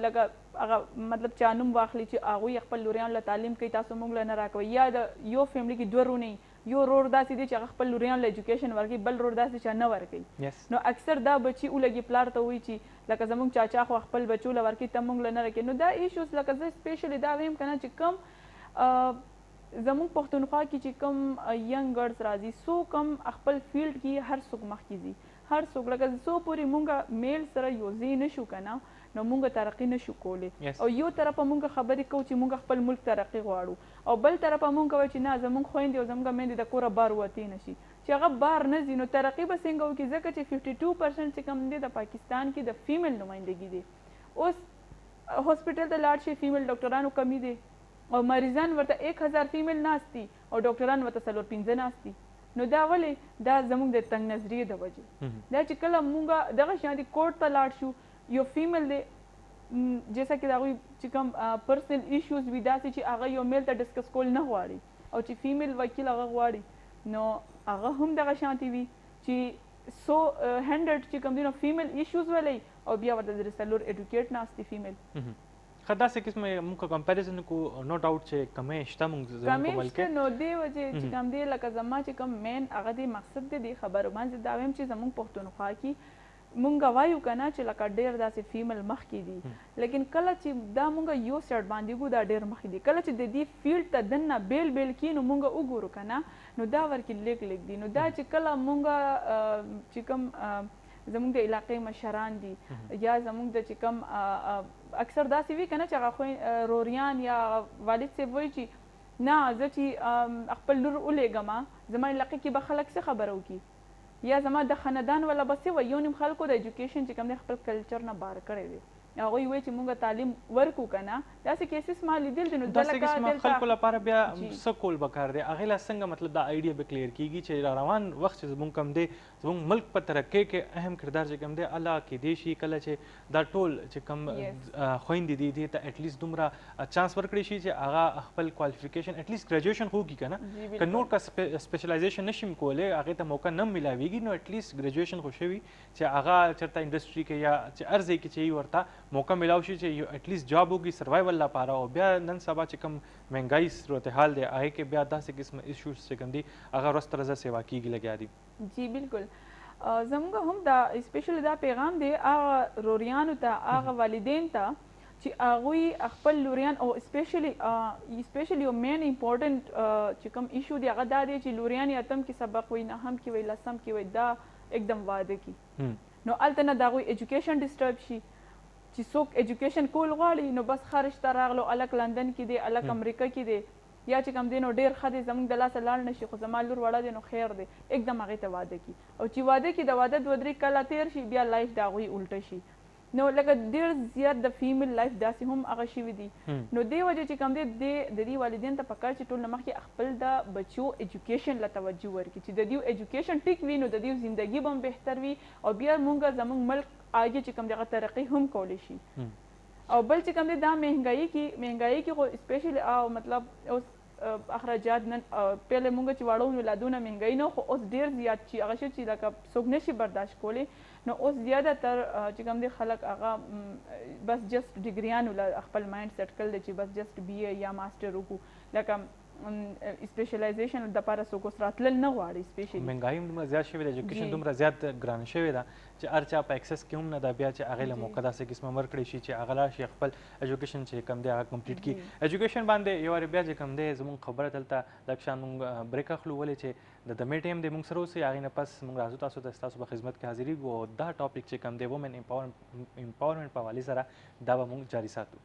لکه هغه مطلب چا نوم واخلي چې هغوی خپل لوریانو له تعلیم کوي تاسو موږ له نه راکوئ یا د یو فیملي کې دوه رونه یو رور داسې دی چې هغه خپل لوریانو له ایجوکیشن ورکوي بل رور داسې چې نه ورکوي نو اکثر دا بچي ولګي پلار ته وایي چې لکه زموږ چاچا خو خپل بچو له ورکوي ته موږ له نه راکوي نو دا ایشوز لکه زه سپیشلی دا ویم که نه چې کوم زموږ پښتونخوا کې چې کوم ینګ ګرلز راځي څو کم خپل فیلډ کې هر څوک مخکې ځي هر څوک لکه څو پورې مونږ میل سره یو ځای نشو که نه نو مونږ ترقي نشو کولی او یو طرفه مونږ خبرې کوو چې مونږ خپل ملک ترقي غواړو او بل طرفه مونږ کوو چې نه زموږ خویندې او زموږ میندې د کوره بار وتې نشي چې هغه بار نه ځي نو ترقي به څنګه وکړي ځکه چې 52% چې کوم دی د پاکستان کې د فیمیل نمایندګي دی اوس هاسپټل ته لاړ شي فیمیل ډاکټرانو کمی دی او مریضان ورته 1000 فیمیل ناست دي او ډاکټران ورته 4-5 ناست دي نو دا ولې دا زموږ د تنګ نظریې د وجې دا چې کله مونږ دغه شان دي کورټ ته لاړ شو یو فیمیل دی جیسا کې د هغوی چې کوم پرسنل ایشوز وي داسې چې هغه یو میل ته ډسکس کول نه غواړي او چې فیمیل وکیل هغه غواړي نو هغه هم دغه شانتي وي چې 100 چې کوم دي نو فیمیل ایشوز ولې او بیا ورته د څلور ایډوکیټ ناست دي فیمیل خدا سے قسم موږ کمپیریزن کو نو ډاوټ چې کمې شته موږ زموږ په ملک نو دی وجه چې کوم دی لکه زما چې کوم مین هغه دی مقصد دی خبرو باندې دا ویم چې زموږ پښتونخوا کې مونږ وایو که نه چې لکه ډېر داسې فیمیل مخکې دي لیکن کله چې دا مونږ یو سیټ باندې ګو دا ډېر مخکې دي کله چې د دې فیلډ ته دننه بیل بیل کړي نو مونږ وګورو که نه نو دا ورکې لیک لیک دي نو دا چې کله مونږ چې کوم زموږ د علاقې مشران دي یا زموږ د چې کوم اکثر داسې وي که نه چې هغه روریان یا والد صاحب وایي چې نه زه چې خپل لور ولیږم زما علاقې کې به خلک څه خبره وکړي یا زما د خاندان والا بس وایي یو نیم خلکو د ایجوکیشن چې کوم دی خپل کلچر نه بار کړی دی هغوی وایي چې مونږ تعلیم ورکو که نه داسې کیسز ما لیدل دي نو داسې قسمه خلکو لپاره بیا څه کول پکار دی هغې له څنګه مطلب دا آیډیا به کلیر کېږي چې را روان وخت چې زموږ کوم دی زموږ ملک په ترقۍ کې اهم کردار چې کوم دی الله کیدای شي کله چې دا ټول چې کوم خویندې دي دې ته اټلیسټ دومره چانس ورکړی شي چې هغه خپل کوالیفیکیشن اټلیسټ ګریجویشن خو وکړي که نه که نور که سپیشلایزیشن نشي کولی هغې ته موقع نه میلاویږي نو اټلیسټ ګریجویشن خو شوي چې هغه چېرته انډسټري کې یا چې هر ځای کې چې ورته موقع میلاو شي چې یو اټلیسټ جاب وکړي سروایول لپاره او بیا نن سبا چې کوم مهنګایي صورتحال دی هغې کې بیا داسې قسم ایشوز چې کوم دي هغه ورځ تر ورځه سیوا کېږي لګیا دي جی بالکل زموږ هم دا اسپیشلی دا پیغام دی هغه روریانو ته هغه والدین ته چې هغوی خپل لوریان او اسپیشلی یو مین امپورټنټ چې کوم ایشو دی هغه دا دی چې لوریان یې اتم کې سبق وایي نهم کې وایي لسم کې وایي دا एकदम واده کی نو هلته نه د هغوی ایجوکیشن ډسټرب شي چې څوک ایجوکیشن کول غواړي نو بس خارج ته راغلو الک لندن کې دی الک امریکا کې دی یا چې کوم دی نو ډېر ښه دی زموږ د لاسه لاړ نه شي خو زما لور وړه دی نو خیر دی एकदम هغې ته واده کی او چې واده کی د واده 2-3 کاله تیر شي بیا لایف د هغوی الټه شي نو لکه ډېر زیات د فیمیل لایف داسې هم هغه شوي دي نو دې وجې چې کوم دی د دې والدین ته پکار چې ټول نه مخکې خپل د بچو ایجوکیشن له توجه ورکړي چې د دې ایجوکیشن ټیک وي نو د دې زندګي به هم بهتر وي او بیا مونږ زموږ ملک آگے چې کوم دغه ترقي هم کولی شي او بل چې کوم دی دا مهنګایي کې خو اسپیشلی او مطلب اوس اخراجات نن پهله مونږ چې واړو ولادونه مهنګایي نه خو اوس ډېر زیات چې هغه شی چې لکه څوک نشي برداشت کولی نو اوس زیاده تر چې کوم دی خلک هغه بس جسټ ډیګریانو خپل مایند سیټ کړل چې بس جسټ بی اے یا ماسټر وکړو لکه سپیشلایزیشن دپاره څوک اوس راتلل نه غواړي سپیشلی مهنګایي هم دومره زیات شوې ده ایجوکیشن دومره زیات ګرانه شوې ده چې هر چا په اکسس کې هم نه ده بیا چې هغې له موقع داسې قسمه ورکړی شي چې هغه لاړ شي خپل ایجوکیشن چې کوم دی هغه کمپلیټ کړي ایجوکیشن باندې یو وارې بیا چې کوم دی زموږ خبره دلته لږ شان مونږ بریک اخلو ولې چې د دمې ټایم دی مونږ سره اوسئ هغې نه پس مونږ راځو تاسو ته ستاسو په خدمت کې حاضرېږو او دا ټاپک چې کوم دی وومن امپاورمنټ په حوالې سره دا به مونږ جاري ساتو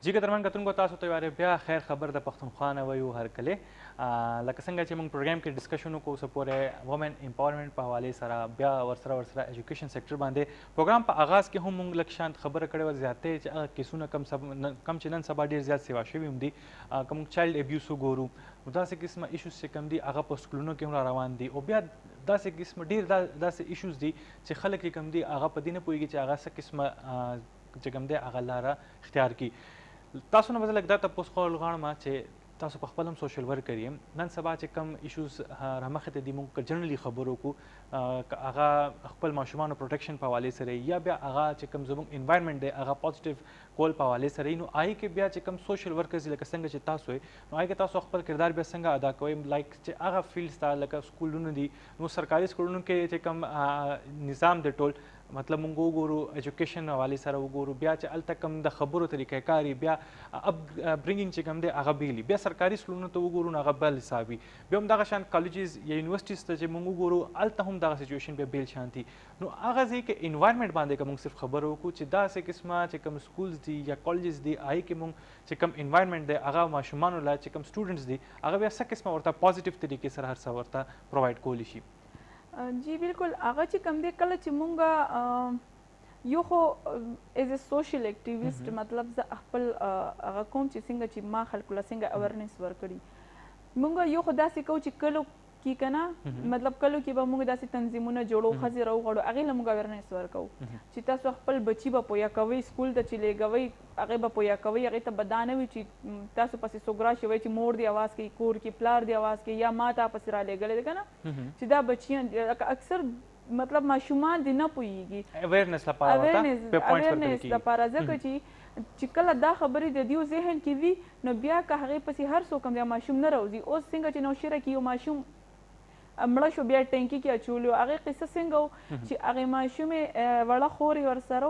جی قدرمن کتونکو تاسو ته واره بیا خیر خبر د پښتونخوا نه وایو هرکله لکه څنګه چې موږ پروګرام کې ډسکشن وکړو اوس پورې وومن امپاورمنټ په حواله سره بیا ورسره ایجوکیشن سیکټر باندې پروګرام په آغاز کې هم موږ لږ شانت خبره کړې وه زیاتې چې هغه کیسونه کم چې نن سبا ډېر زیات سیوا شوي هم دي که موږ چایلډ ابیوز وګورو نو داسې قسمه ایشوز چې کم دي هغه په سکولونو کې هم را روان دي او بیا داسې قسمه ډېر داسې ایشوز دي چې خلک یې کم دي هغه په دې نه پوهېږي چې هغه څه قسمه چې کوم دی هغه لاره اختیار کړي تاسو نه به زه لږ دا تپوس کول غواړم چې تاسو په خپل هم سوشل ورکر یې نن سبا چې کم ایشوز رامخې ته دي موږ جنرالي خبرو وکړو هغه خپل ماشومانو پروټیکشن په حوالې سره یا بیا هغه چې کم زموږ انوایرمنټ دی هغه پازیټیو کول په حوالې سره نو هغې کې بیا چې کم سوشل ورکرز لکه څنګه چې تاسو یې نو هغې کې تاسو خپل کردار بیا څنګه ادا کوئ لایک چې هغه فیلډز ته لکه سکولونه دي نو سرکاري سکولونو کې چې کم نظام دی ټول مطلب موږ وګورو ایجوکیشن حوالې سره وګورو بیا چې هلته کم د خبرو طریقې کار بیا برینګینګ چې کم دی هغه بیل بیا سرکاري سکولونو ته وګورو نو هغه بل حساب وي بیا هم دغه شان کالجز یا یونیورسټیز ته چې موږ وګورو هلته هم دغه سچویشن بیا بیل شان دي نو هغه ځای کې انوایرمنټ باندې که موږ صرف خبرې وکړو چې داسې قسمه چې کوم سکولز دي یا کالجز دي هغې کې موږ چې کوم انوایرمنټ دی هغه ماشومانو له چې کوم سټوډنټس دي هغه بیا څه قسمه ورته پازیټیو طریقې سره هر څه ورته پرووایډ کولی شي جی بالکل هغه چې کوم دی کله چې مونږ یو خو ایز ا سوشل اکټیویسټ مطلب زه خپل هغه کوم چې څنګه چې ما خلکو له څنګه اویرنس ورکړي مونږ یو خو داسې کوو چې کلو کې که نه مطلب کلو کې به مونږ داسې تنظیمونه جوړو ښځې راوغواړو هغې له مونږ اویرنس ورکوو چې تاسو خپل بچي به پویه کوئ سکول ته چې لیږوئ هغې به پویه کوئ هغې ته به دا نه وي چې تاسو پسې څوک راشي وایي چې مور دې اواز کوي کور کې پلار دې اواز کوي یا ما تا پسې رالیږلی دی که نه چې دا بچیان اکثر مطلب ماشومان دې نه پوهېږي اویرنس لپاره ځکه چې کله دا خبرې د دیو ذهن کې وي نو بیا که هغې پسې هر څوک هم دی ماشوم نه راوځي اوس څنګه چې نوشیره کې یو ماشوم مړه شو بیا ټینکي کې اچولي هغې قصه څنګه و چې هغې ماشومې وړه خورې ورسره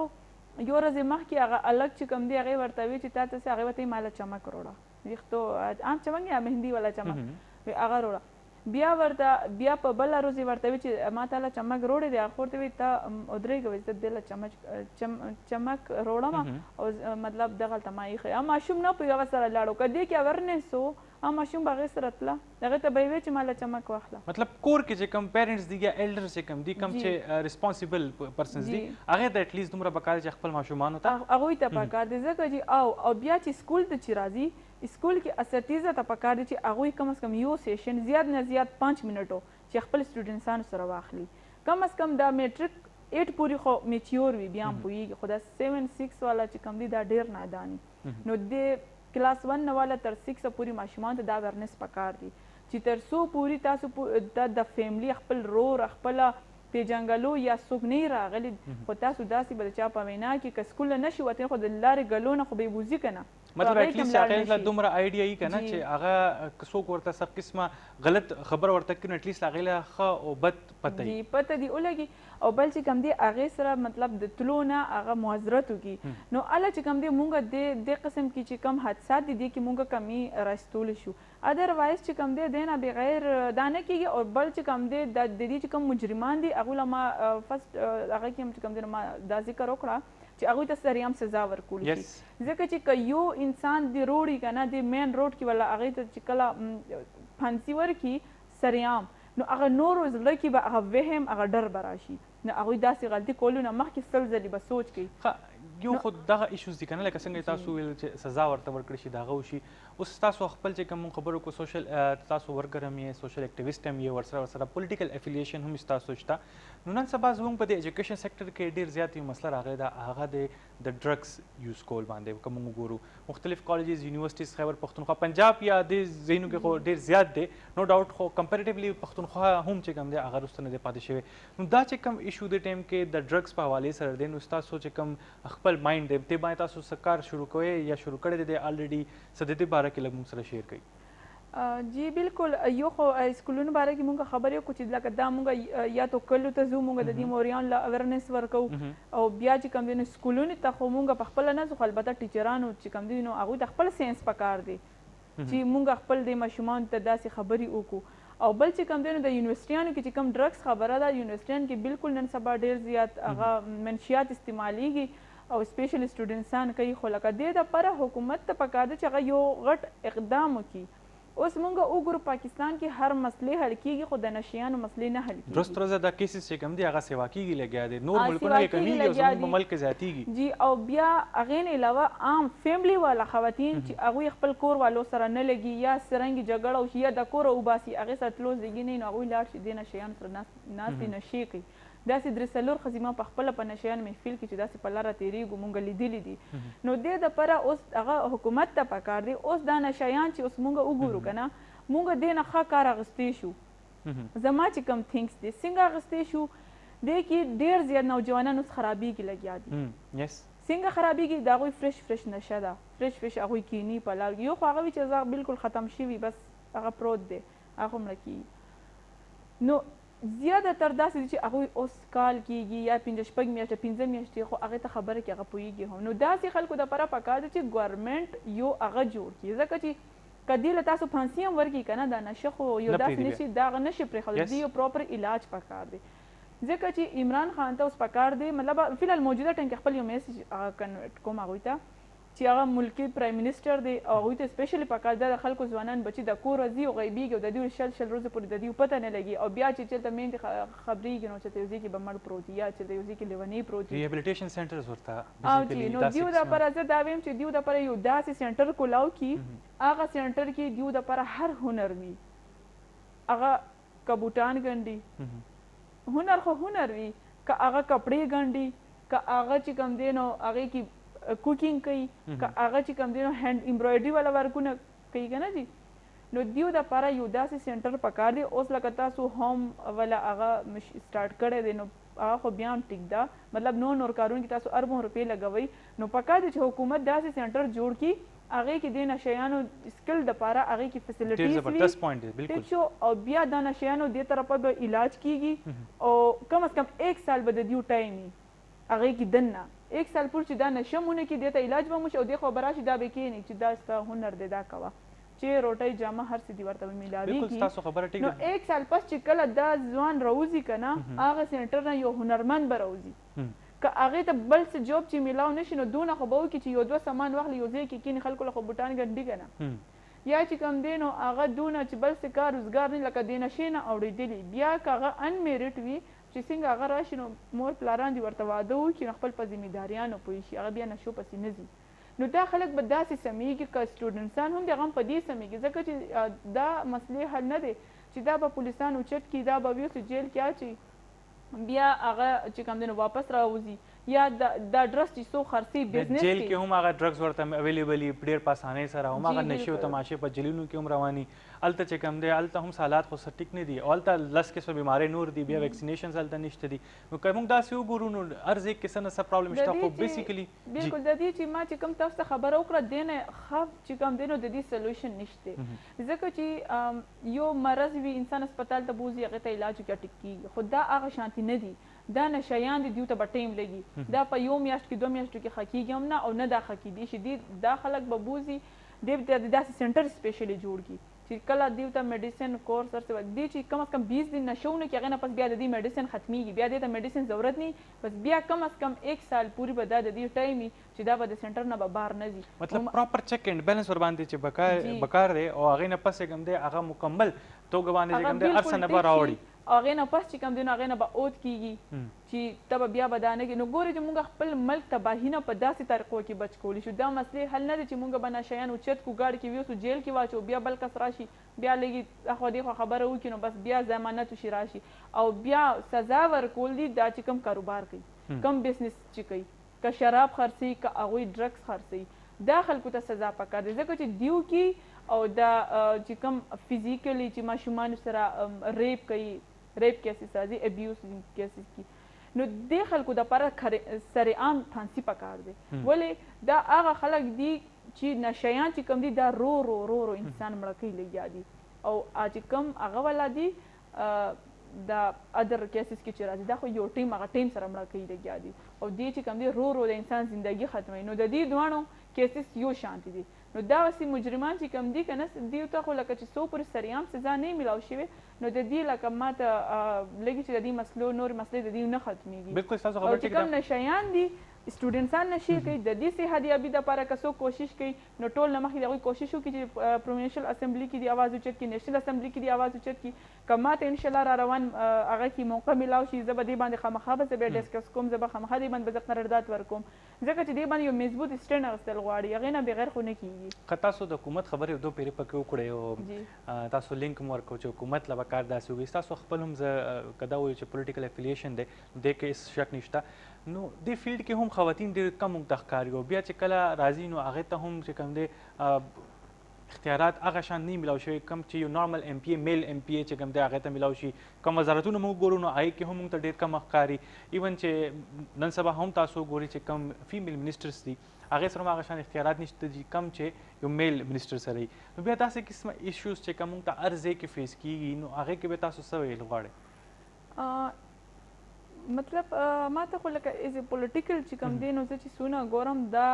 یو ورځې مخکې هغه الګ چې کوم دی هغې ورته وي چې تا ته هغې ورته ماله چمک روړه ویښتو عام چمک یا مهندي والا چمک هغه روړه بیا په بله ورځ یې ورته وي چې ما تا له چمک روړی دی هغه ورته وي ته ودرېږه وایي زه دې له چمک روړم او مطلب دغلته ما ایښی هغه ماشوم نه پوهېږي هغه سره لاړو که دې کې اویرنس و هغه ماشوم به هغې سره تله هغې ته به یې ویې چې ما له چمک واخله مطلب کور کې چې کوم پیرنټس دي یا ایلډرز چې کوم دي کوم چې ریسپانسیبل پرسنز دي هغې ته اټلیسټ دومره پکار چې خپل ماشومانو ته هغوی ته پکار دی ځکه چې او بیا چې سکول ته چې راځي سکول کې اساتیزه ته پکار دي چې هغوی کم از کم یو سیشن زیات نه زیات 5 منټو چې خپل سټوډنټسانو سره واخلي کم از کم دا میټریک 8 پورې خو میچیور وي بیا هم پوهېږي خو دا 7-6 والا چې کوم دي دا ډېر ناداني نو د کلاس 1 نه والا تر 6 پورې ماشومانو ته دا اویرنس پکار دي چې تر څو پورې تاسو د فیملی خپل رور خپله پیژنګلو یا څوک نه راغلی خو تاسو داسې به د چا په وینا کې که سکول نه شي وتلی خو د لارې ګلو نه خو به یې وځي که نه مطلب اټلیسټ هغې له دومره آیډیا یي که نه چې هغه که څوک ورته څه قسمه غلط خبره ورته کړي نو اټلیسټ هغې له ښه او بد پته وي پته دي ولګي او بل چې کوم دی هغې سره مطلب د تلو نه هغه معذرت وکړي نو هله چې کوم دی مونږ دې قسم کې چې کم حادثات دي دې کې مونږ کمی راستولی شو ادروایز چې کوم دی دی نه بغیر دا نه کېږي او بل چې کوم دی د دې چې کوم مجرمان دي هغوی له ما فسټ هغه کې هم چې کوم دی ما دا ذکر وکړه چې هغوی ته سریام سزا ورکول شي ځکه چې که یو انسان د روډ که نه د مین روډ کې ولا هغې ته چې کله پھانسي ورکړي سریام نو هغه نورو زړه کې به هغه وهم هغه ډر به راشي نو هغوی داسې غلطي کولو نه مخکې سل ځلې به سوچ کوي یو خو دغه ایشوز دي که نه لکه څنګه تاسو ویل چې سزا ورته ورکړی شي د هغه وشي اوس تاسو خپل چې کوم خبرو کو سوشل تاسو ورکر هم یې سوشل اکټیویسټ هم یې ورسره پولیټیکل افیلیشن هم ستاسو شته نو نن سبا زموږ په د ایجوکیشن سیکټر کې ډېر زیات یو مسله راغلی ده هغه د ډرګس یوز کول باندې که موږ وګورو مختلف کالجز یونیورسټیز خیبر پښتونخوا پنجاب یا د ځایونو کې خو ډېر زیات دی نو ډاوټ خو کمپیریټیولی پښتونخوا هم چې کوم دی هغه وروسته نه دی پاتې شوی نو دا چې کوم ایشو د ټایم کې د ډرګس په حوالې سره دی نو ستاسو چې کوم خپل مایند دی دې باندې تاسو څه کار شروع کوئ یا شروع کړی دی الریډي څه د دې باره کې لږ موږ سره شیر کوئ جی بالکل یو خو سکولونو باره کې مونږ خبرې وکړو چې لکه دا مونږ یا تو کلو ته ځو مونږ د دې موریانو له اویرنس ورکوو او بیا چې کوم دی نو سکولونو ته خو مونږ په خپله نه ځو خو البته ټیچرانو چې کوم دی نو هغوی ته خپل ساینس پکار دی چې مونږ خپل د ماشومانو ته داسې خبرې وکړو او بل چې کوم دی نو د یونیورسټیانو کې چې کوم ډرګس خبره ده یونیورسټیانو کې بالکل نن سبا ډېر زیات هغه منشیات استعمالیږي او سپیشل سټوډنټسان کوي خو لکه دې دپاره حکومت ته پکار ده چې هغه یو غټ اقدام وکړي. اوس مونږ وګورو پاکستان کې هر مسلې حل کېږي خو د نشیانو مسلې نه حل کېږي. درست روزه دا کیسز چې کوم دي هغه سیوا کېږي لګیا دي، نور ملکونو کې کمیږي او زموږ په ملک کې زیاتېږي. جی او بیا هغې نه علاوه عام فیملی والا خواتین چې هغوی خپل کور والو سره نه لګي یا څرنګې جګړه وشي یا د کوره وباسي هغې سره تلو زیږي نه وي نو هغوی لاړ شي دې نشیانو سره ناستې نشې کوي. داسې درې څلور ښځې ما پخپله په نشیانو محفل کې چې داسې په لاره تېرېږو مونږ لیدلي دي. نو دې دپاره اوس هغه حکومت ته پکار دی اوس دا نشیان چې اوس مونږ وګورو که نه مونږ دې نه ښه کار اخیستی شو. زما چې کوم تھنکس دی څنګه اخیستی شو دې کې ډېر زیات نوجوانان اوس خرابېږي لګیا دي. څنګه خرابېږي د هغوی فرش نشه ده، فرش هغوی کیني په لار کې. یو خو هغه وي چې زغ بلکل ختم شوي بس هغه پروت دی هغه مړه کېږي. نو زیاده تر داسې دي چې هغوی اوس کال کېږي یا 5-6 میاشتې 15 میاشتې خو هغې ته خبره کې هغه پوهېږي هم. نو داسې خلکو دپاره پکار ده چې ګورمنټ یو هغه جوړ کړي ځکه چې که دې له تاسو پانسي هم ورکړي که نه دا نشه خو یو داسې نه شي دا هغه نه شي پرېښودلی. دې یو پراپر علاج پکار دی ځکه چې عمران خان ته اوس پکار دی مطلب فی الحال موجوده ټایم کې خپل یو میسج کنورټ کوم هغوی ته چې هغه ملکي پرایم منسټر دی او هغوی ته سپیشلی پکار ده د خلکو ځوانان بچي د کور ځي او غیبېږي او د دوی شل ورځې پورې د دوی پته نه لګي او بیا چې چېرته میندې خبرېږي نو چېرته یو ځای کې به مړ پروت وي یا چېرته یو ځای کې لیونی پروت وي. ریهابلیټیشن سینټرز ورته جی نو دیو دپاره زه دا وایم چې دیو دپاره یو داسې سینټر کولاو کړي هغه سینټر کې دیو دپاره هر هنر وي. هغه که بوټان ګنډي هنر خو هنر وي، که هغه کپړې ګنډي، که هغه چې کوم دی نو هغې کې کوکینګ کوي، که هغه چې کوم دی نو هینډ امبرایډري والا ورکونه کوي که نه جي. نو دیو دپاره یو داسې سینټر پکار دی. اوس لکه تاسو ہوم والا هغه سټارټ کړی دی نو هغه خو بیا هم ټیک ده مطلب نور کارونو کې تاسو اربوں روپۍ لګوئ نو پکار دی چې حکومت داسې سینټر جوړ کړي هغې کې د نشیانو سکل دپاره هغې کې فیسیلیټیز وي ټیک شو او بیا دا نشیانو دې طرفه به علاج کیږي او کم از کم 1 سال به د دیو ټایم وي هغې کې دننه 1 سال پورې چې دا نشه مونه کې دې ته علاج به وشي او دې خو به راشي دا به کښېني چې دا ستا هنر دی دا کوه چې روټۍ جامه هر څه دې ورته به میلاویږي. نو 1 سال پس چې کله دا ځوان راوځي که نه هغه سینټر نه یو هنرمند به راوځي که هغې ته بل څه جاب چې میلاو نه شي نو دونه خو به وکړي چې یو دوه سامان واخلي یو ځای کې کښېني خلکو له خو بوټان ګنډي که نه یا چې کوم دی نو هغه دونه چې بل څه کار روزګار نه لکه د نشې نه اورېدلي بیا که هغه انمیرټ وي چې څنګه هغه راشي نو مور پلاران دې ورته واده وکړي نو خپل په ذمېداریانو پوه شي هغه بیا نشو پسې نه ځي. نو دا خلک به داسې سمیږي که سټوډنټسان هم د هغه هم په دې سمیږي ځکه چې دا مسلې حل نه دی چې دا به پولیسان اوچت کړي دا به ویوسې جیل کې اچي بیا هغه چې کوم دی نو واپس راوځي یا دا ډرګس چې څو خرڅي بزنس جیل کې هم هغه ډرګس ورته اویلیبل وي ډېر په اسانۍ سره هم هغه نشې او تماشې په جیلونو کې هم رواني هلته چې کوم دی هلته هم حالات خو څه ټیک نه دي او هلته 10 قسمه بیمارۍ نور دي بیا ویکسینیشنز هلته نشته دي نو که موږ داسې وګورو نو هر ځای کې څه نه څه پرابلم شته خو بیسیکلي بلکل د دې چې ما چې کوم تاسو ته خبره وکړه دې نه ښه چې کوم دی نو د دې سلوشن نشته ځکه چې یو مرض وي انسان هسپتال ته بوځي هغې ته علاج وکړي ټیک کېږي خو دا هغه شانتي نه دي دا نشیان دي دیو ته به ټایم لګي دا په یو میاشت کې 2 میاشتو کې ښه کېږي هم نه او نه دا ښه کېدی شي دا خلک به بوځي دی داسې سینټر سپیشلی جوړ کړي چې کله دیو ته میډیسن کورس هر څه دی چې کم از کم 20 دن نشو نه کړي هغې نه پس بیا د دې میډیسن ختمیږي بیا دې ته میډیسن ضرورت نه بس بیا کم از کم 1 سال پورې به دا د دې ټایم وي چې دا به د سینټر نه به بهر نه ځي مطلب پراپر چیک اینډ بیلنس ورباندې چې بکار دی او هغې نه پس کوم دی هغه مکمل توګه باندې چې کوم دی هر څه نه به راوړي هغې نه پس چې کوم دی نو هغې نه به اوت کېږي چې ته به بیا به دا نه کړي نو ګورې چې مونږ خپل ملک تباهي نه په داسې طریقو کې بچ کولی شو دا مسلې حل نه دی چې مونږ به نشیان اوچت کړو ګاډي کې ویوسو جیل کې واچو بیا بل کس راشي بیا لږې اخوا دېخوا خبره وکړي نو بس بیا ضمانت وشي راشي او بیا سزا ورکول دي دا چې کوم کاروبار کوي کم بزنس چې کوي که شراب خرڅوي که هغوی ډرګس خرڅوي دا خلکو ته سزا پکار دی ځکه چې دیو کې او دا چې کوم فزیکلی چې ماشومانو سره ریپ کوي ریپ کیسز راځي ابیوز کیسز کی نو دې خلکو دپاره سرعام پھانسی پکار دی ولې دا هغه خلک دي چې نشیان چې کوم دي دا رو انسان مړه کوي لګیا دي او چې کوم هغه والا دي دا ادر کیسز کې چې راځي دا خو یو ټیم هغه ټیم سره مړه کوي لګیا دي او دې چې کوم دي رو د انسان زندگی ختموي نو د دې دواړو کیسز یو شانتي دي نو دغسې مجرمان چې کوم دي که نه دوی ته خو لکه چې څو پورې سریعام سزا نه میلاو شوې نو د دې لکه ما ته لږې چې د دې مسلو نورې مسلې د دې نه ختمېږي بالکل ستاسو او خبره چې ټیک کوم ده نشیان دي سټوډنټسان نشي کوي د دې صحتیابي دپاره که څوک کوشش کوي نو ټول نه مخکې د هغوی کوشش وکړي چې پروینشل اسمبلی کې دې اواز اوچت کړي نیشنل اسمبلی کې دې اواز اوچت کړي که ما ته انشاءالله را روان هغه کې موقع میلاو شي زه به دې باندې خامخا به زه بیا ډسکس کوم زه به خامخا دې باندې به زه قرارداد ورکوم ځکه چې دې باندې یو مضبوط سټینډ اخیستل غواړي هغې نه بغیر خو نه کېږي که تاسو د حکومت خبرې دو پیرې پکې وکړئ او تاسو لینک مو ورکړو چې حکومت له به کار داسې وکړي ستاسو خپل هم زه که دا ووایو چې پولیټیکل افیلیشن دی دې کې هېڅ شک نشته نو دې فیلډ کې هم خواتین ډېر کم موږ ته ښکاري او بیا چې کله راځي نو هغې ته هم چې کوم دی اختیارات هغه شان نه میلاو شوي کم چې یو نارمل ایم پی میل ایم پی چې کوم دی هغې ته میلاو شي کم وزارتونه موږ ګورو نو هغې کې هم موږ ته ډېر کم ښکاري ایون چې نن سبا هم تاسو ګورئ چې کم فیمیل منسټرس دي هغې سره هم هغه شان اختیارات نشته دي کم چې یو میل منسټر سره وي نو بیا داسې قسمه ایشوز چې کوم موږ ته هر ځای کې فیس کېږي نو هغې کې بیا تاسو څه ویل غواړئ مطلب ما ته خو لکه ایز پولیټیکل چې کوم دی نو زه چې څونه ګورم دا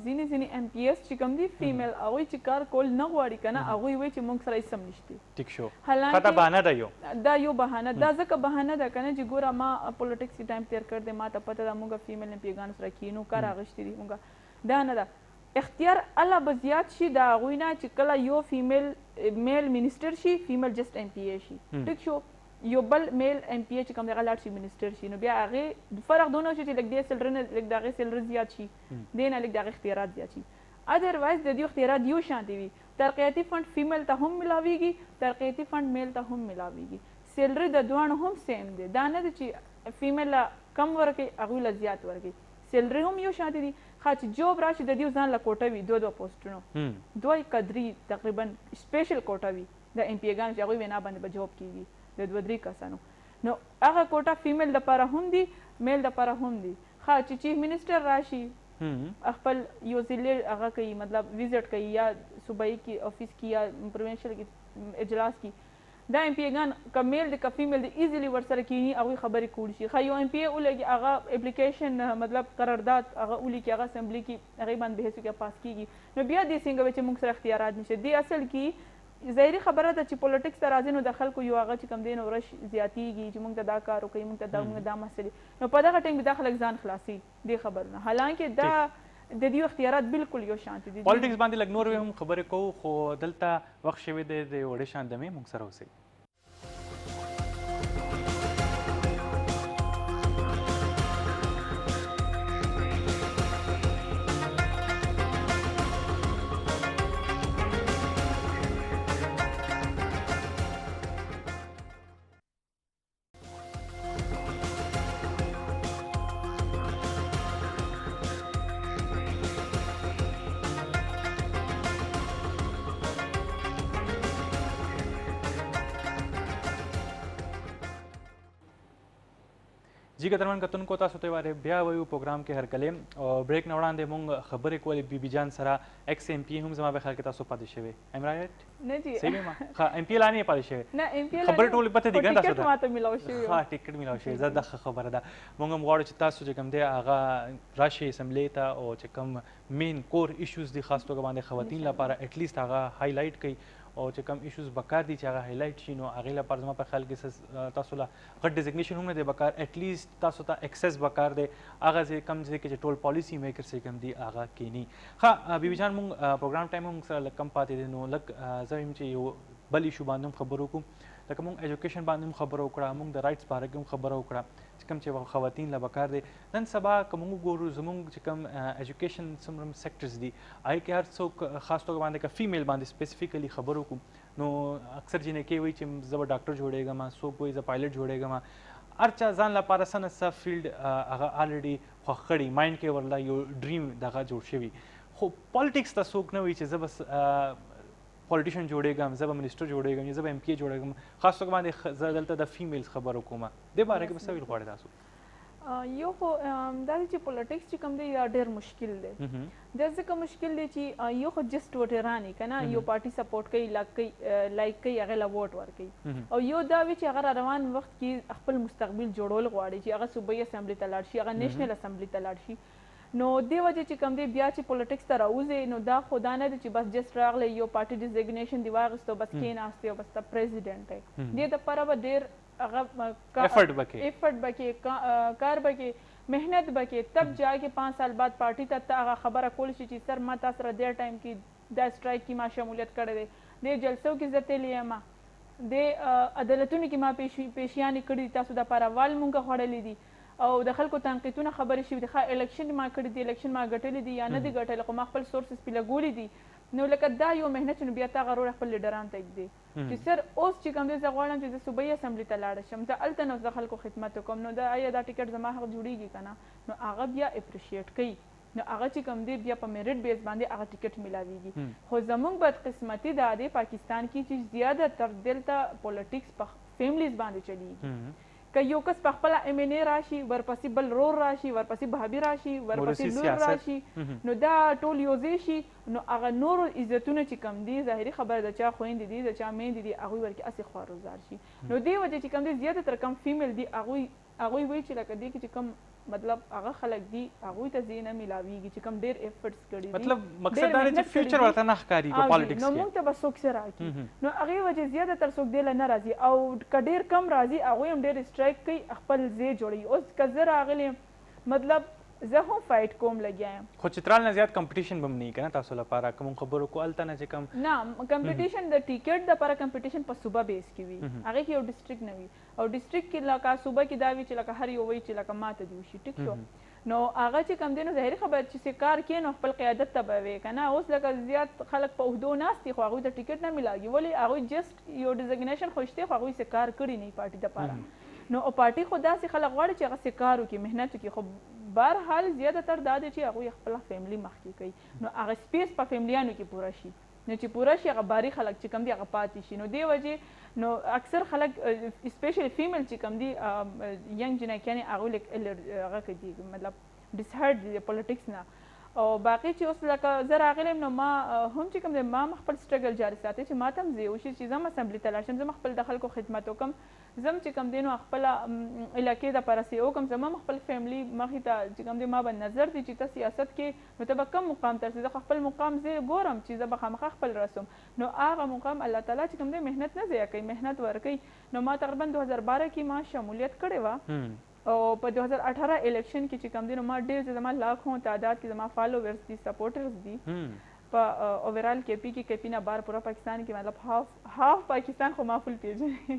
ځینې ایم پی ایس چې کوم دي فیمیل هغوی چې کار کول نه غواړي که نه هغوی وایي چې موږ سره هېڅ هم نشته ټیک شو حالانکه دا بهانه ده دا یو بهانه دا ځکه بهانه ده که نه چې ګوره ما پولیټکس کې ټایم تېر کړ دی ما ته پته ده موږ فیمیل ایم پی ګانو سره کینو کار اخیستي دي موږ دا نه ده اختیار الله به زیات شي د هغوی نه چې کله یو فیمیل میل منسټر شي فیمیل جسټ ایم پی ای شي ټیک شو یو بل میل ایم پی ای چې کوم دی هغه لاړ شي منسټر شي نو بیا هغې فرق دونه شي چې لږ دې سیلري نه لږ د هغې سیلري زیات شي دې نه لږ د هغې اختیارات زیات شي ادروایز د دې اختیارات یو شانتې وي ترقیاتي فنډ فیمیل ته هم ملاویږي ترقیاتي فنډ میل ته هم ملاویږي سیلري د دواړو هم سیم دی دا نه ده چې فیمیل له کم ورکوي هغوی له زیات ورکوي سیلري هم یو شانتې دي ښه چې جوب راشي د دې ځان له کوټه وي دوه پوسټونو دوه قدري تقریبا سپیشل کوټه وي د ایم پی ګانو چې هغوی وینا باندې به جوب کېږي د دوه درې کسانو نو هغه کوټه فیمیل دپاره هم دي میل دپاره هم دي ښه چې چیف منسټر راشي خپل یو ځلې هغه کوي مطلب وزټ کوي یا صوبایي کې افیس کې یا پروینشل کې اجلاس کې دا ایم پی ګان که میل دی که فیمیل دی ایزیلی ورسره کینی هغوی خبرې کولی شي ښه یو ایم پی ولګي هغه اپلیکیشن مطلب قرارداد هغه ولیکي هغه اسمبلي کې هغې باندې بحث وکړي پاس کېږي نو بیا دې څنګه وي چې موږ سره اختیارات نشته دې اصل کې ظاهري خبره ده چې پولیټکس ته راځي نو د خلکو یو هغه چې کوم دی نو رش زیاتېږي چې موږ ته دا کار وکړي موږ ته دا مسلې نو په دغه ټایم کې دا خلک ځان خلاصي دې خبرونه حالانکه دا د دې اختیارات بالکل یو شانتي دي پولیټکس باندې لږ نور هم خبرې کوو خو دلته وخت شوی دی د وړې شان دمې موږ سره اوسئ جی قدرمن کتونکو تاسو ته واره بیا وایو پروګرام کې هرکلی او بریک نه وړاندې مونږ خبرې کولې بی جان سره ایکس ایم پی هم زما په خیال کې تاسو پاتې شوی ایم رایټ نه جی صحیح ما ها ایم پی لانی پاتې شوی نه ایم پی خبرې ټولې پته دي ګنده ټیکټ ماته ملاو شوی ها ټیکټ ملاو شوی زه دغه خبره ده مونږ هم غواړو چې تاسو چې کوم دی هغه راشي اسمبلی ته او چې کوم مین کور ایشوز دي خاص توګه باندې خواتین لپاره اټ لیست هغه هایلایټ کړي او چې کوم ایشوز بکار دي چې هغه هایلایټ شي نو هغې لپاره زما په خیال کې تاسو له غټ ډیزګنیشن هم نه دی بکار اټ لیست تاسو ته اکسس بکار دی هغه ځای کم ځای کې چې ټول پالیسي میکر چې کوم دي هغه کینی ښه بیبي جان مونږ پروګرام ټایم هم سره لږ کم پاتې دی نو لږ زه وایم چې یو بل ایشو باندې هم خبرې وکړو لکه مونږ ایجوکیشن باندې هم خبره وکړه مونږ د رایټس باره کې هم خبره وکړه چې کوم چې خواتین له بکار دی نن سبا که مونږ وګورو زمونږ چې کوم ایجوکیشن څومره سیکټرز دي هغې کې هر څوک خاص توګه باندې که فیمیل باندې سپیسیفیکلی خبرې وکړو نو اکثر جنکې وایي چې زه به ډاکټر جوړېږم څوک وایي زه پایلټ جوړېږم هر چا ځان لپاره څه نه څه فیلډ هغه الریډي خوښ کړي مایند کې ورله یو ډریم دغه جوړ شوي خو پالیټکس ته څوک نه وایي چې زه بس پولیټیشن جوړېږم زه به منسټر جوړېږم زه به ایم پی جوړېږم خاص توګه باندې زه دلته د فیمیلز خبرې کوم دې باره کې به څه ویل غواړئ تاسو یو خو دا دی چې پولیټکس چې کوم دی دا ډېر مشکل دی دا ځکه مشکل دی چې یو خو جسټ ووټران که نه یو پارټي سپورټ کوي لایک کوي هغې له ووټ ورکوي او یو دا وي چې هغه را روان وخت کې خپل مستقبل جوړول غواړي چې هغه صوبایي اسمبلي ته لاړ شي هغه نیشنل اسمبلي ته لاړ شي نو دې وجې چې کوم دی بیا چې پولیټکس ته راوځي نو دا خو دا نه دی چې بس جسټ راغلی یو پارټي ډیزیګنیشن دی واخیستو بس کېناستې او بس ته پریزیډنټ دی دې دپاره به ډېر هغه ایفرټ بکې کار بکې محنت بکې تب جا کے 5 سال بعد پارټي ته هغه خبره کول شي چې سر ما تاسو سره دې ټایم کې دا سټرایک کې ما شمولیت کړی دی دې جلسو کې زه تللی یم د عدالتونو کې ما پیشیانې کړي دي تاسو دپاره وال مونږ خوړلی دي او د خلکو تنقیدونه خبرې شوي دي ښه الیکشن ما کړي دي الیکشن ما ګټلی دي یا نه دي ګټلی خو ما خپل سورسز پې لګولي دي نو لکه دا یو محنت چې نو بیا تا غرور خپل لیډران ته ږدي چې سر اوس چې کوم دی زه غواړم چې زه صوبایي اسمبلي ته لاړه شم زه هلته نو زه خلکو خدمت وکړم نو دا آیا دا ټیکټ زما حق جوړېږي که نه نو هغه بیا اپریشیټ کوي نو هغه چې کوم دی بیا په میرټ بیس باندې هغه ټیکټ میلاویږي خو زموږ بدقسمتي دا دی پاکستان کې چې زیاده تر دلته پولیټکس په فیملیز باندې چلیږي که یو کس په خپله ایم این اے راشي ورپسې بل رور راشي ورپسې بهابي راشي ورپسې لور راشي نو دا ټول یو ځای شي نو هغه نورو عزتونه چې کوم دي ظاهري خبره د چا خویندې دي د چا میندې دي هغوی ورکې هسې خوارزار شي نو دې وجې چې کوم دي زیاته تر کم فیمیل دي هغوی وایي چې لکه دې کې چې کوم مطلب هغه خلک دي هغوی ته ځای نه میلاویږي چې کوم ډېر ایفرټس کړي دي مطلب مقصد دا دی چې فیوچر ورته نه ښکاري په پالیټکس کې نو موږ ته به څوک څه راکړي نو هغې وجې زیاته تر څوک دې له نه راځي او که ډېر کم راځي هغوی هم ډېر اسټرایک کوي خپل ځای جوړوي اوس که زه راغلی مطلب زه هم فایټ کوم لګیا یم خو چترال نه زیات کمپټیشن به هم نه وي که نه تاسو لپاره کوم خبرو کو هلته نه چې کوم نه کمپټیشن د ټیکټ دپاره کمپټیشن په صوبه بیس کې وي هغې کې یو ډسټرکټ نه وي او ډسټرکټ کې لکه صوبه کې دا وي چې لکه هر یو وایي چې لکه ماته دې وشي ټیک شو نو هغه چې کوم دی نو ظاهري خبره چې کار کوي نو خپل قیادت ته به وي که نه اوس لکه زیات خلک په عهدو ناست دي خو هغوی ته ټیکټ نه میلاږي ولې هغوی جسټ یو ډیزګنیشن خو شته خو هغوی څه کار کړي نه پارټي دپاره نو او پارټي خو داسې خلک غواړي چې هغه څه کار وکړي محنت وکړي خو بهرحال زیاته تر دا دی چې هغوی خپله فیملي مخکې کوي نو هغه سپیس په فیملیانو کې پوره شي نو چې پوره شي هغه باري خلک چې کوم دي هغه پاتې شي نو دې وجې نو اکثر خلک اسپیشلی فیمیل چې کوم دي ینګ جنکیانې هغوی هغه کوي مطلب ډسهرډ دي د پولیټکس نه او باقي چې اوس لکه زه راغلی یم نو ما هم چې کوم دی ما خپل سټرګل جاري ساتي چې ما ته هم ځای وشي چې زه هم اسمبلي ته لاړ شم زه هم خپل د خلکو خدمت وکړم زه هم چې کوم دی نو خپله علاقې دپاره څه وکړم زما هم خپل فیملي مخې ته چې کوم دی ما به نظر دی چې ته سیاست کې نو ته به کم مقام ته رسې زه خو خپل مقام زه ګورم چې زه به خامخا خپل رسم نو هغه مقام الله تعالی چې کوم دی محنت نه ضایع کوي محنت ورکوي نو ما تقریبا 2012 کې ما شمولیت کړې وه او په 2018 الیکشن کې چې کوم دی نو ما ډېر زما لاکھوں تعداد کې زما فالوورز دي سپورټرز دي په اوورال کې پی کې کپی نه بار پورا پاکستان کې مطلب هاف پاکستان خو ما فل پیژني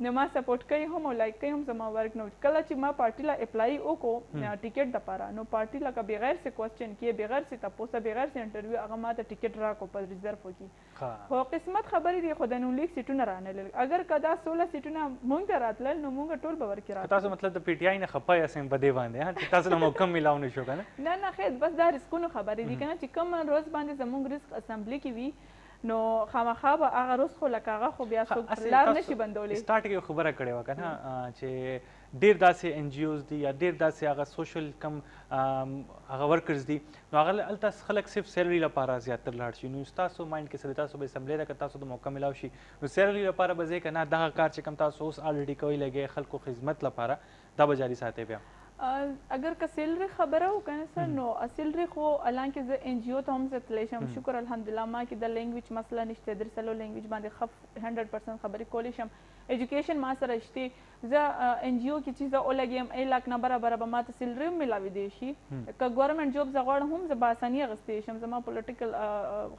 نو ما سپورټ کوي هم او لایک کوي هم زما ورک نو کله چې ما پارټي لا اپلای وکړو ټیکټ دپاره نو پارټي لکه بغیر څه کوېسچن کې بغیر څه تپوسه بغیر څه انټرویو هغه ما ته ټیکټ راکړو په ریزرو کې خو قسمت خبرې دي خو د 9 لیک سیټونه رانلل اگر که دا 16 سیټونه مونږ ته راتلل نو مونږ ټول به ورکې راتلل تاسو مطلب د پی ټی آی نه خپه یاست په دې باندې چې تاسو له موقع میلاو نه شو که نه نه خیر بس دا رسکونو خبرې دي که نه چې کوم روز باندې زموږ رزق اسمبلي کې وي نو خامخا به هغه روز خو لکه هغه خو بیا څوک لار نشي بندولی سټارټ کې یو خبره کړې وه که نه چې ډېر داسې ان جی اوز دي یا ډېر داسې هغه سوشل کم هغه ورکرز دي نو هغه هلته خلک صرف سیلري لپاره زیاتر لاړ شي نو ستاسو مایند کې څه دی تاسو به اسمبلی ته که تاسو د موقع میلاو شي نو سیلري لپاره به ځئ که نه دغه کار چې کوم تاسو اوس الریډي کوئ لګئ خلکو خدمت لپاره دا به جاري ساتئ بیا اگر که سیلري خبره وکنه سر نو سیلري خو الان کې زه ان جی او ته هم زه تللی شم شکر الحمدلله ما کې د لینګویج مسله نشته درسلو لینګویج باندې ښه 100% خبرې کولی شم ایجوکیشن ما سره شته زه ان جی او کې چې زه ولګیم 1 لاک نه برابره به ما ته سیلري هم میلاویدی شي که ګورنمنټ جاب زه غواړم هم زه به اساني اخیستی شم زما پولیټیکل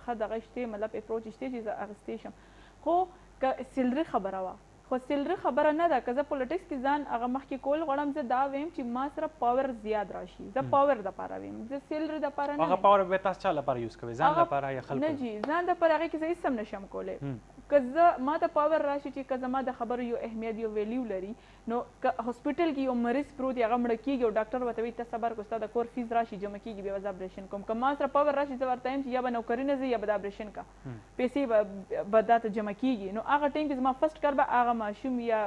ښه دغه شته مطلب اپروچ شته چې زه اخیستی شم خو که سیلري خبره وه خو سیلري خبره نه ده که زه پولیټکس کې ځان هغه مخکې کول غواړم زه دا ویم چې ما سره پاور زیات راشي زه پاور دپاره ویم زه سیلري دپاره نه هغه پاور به تاسو چا لپاره یوز کوئ ځان لپاره یا خلکو نه جی ځان دپاره هغې کې زه هېڅ هم نشم کولی که زه ما ته پاور راشي چې که زما د خبرو یو اهمیت یو ویلیو لري نو که هاسپیټل کې یو مریض پروت دی هغه مړه کېږي او ډاکټر ورته وایي ته صبر کړه ستا د کور فیس راشي جمع کېږي بیا به زه اپریشن کوم که ما سره پاور راشي زه ورته یم چې یا به نوکري نه ځي یا به د اپریشن کا پیسې به دا ته جمع کېږي نو هغه ټایم کې زما فرسټ کار به هغه ماشوم یا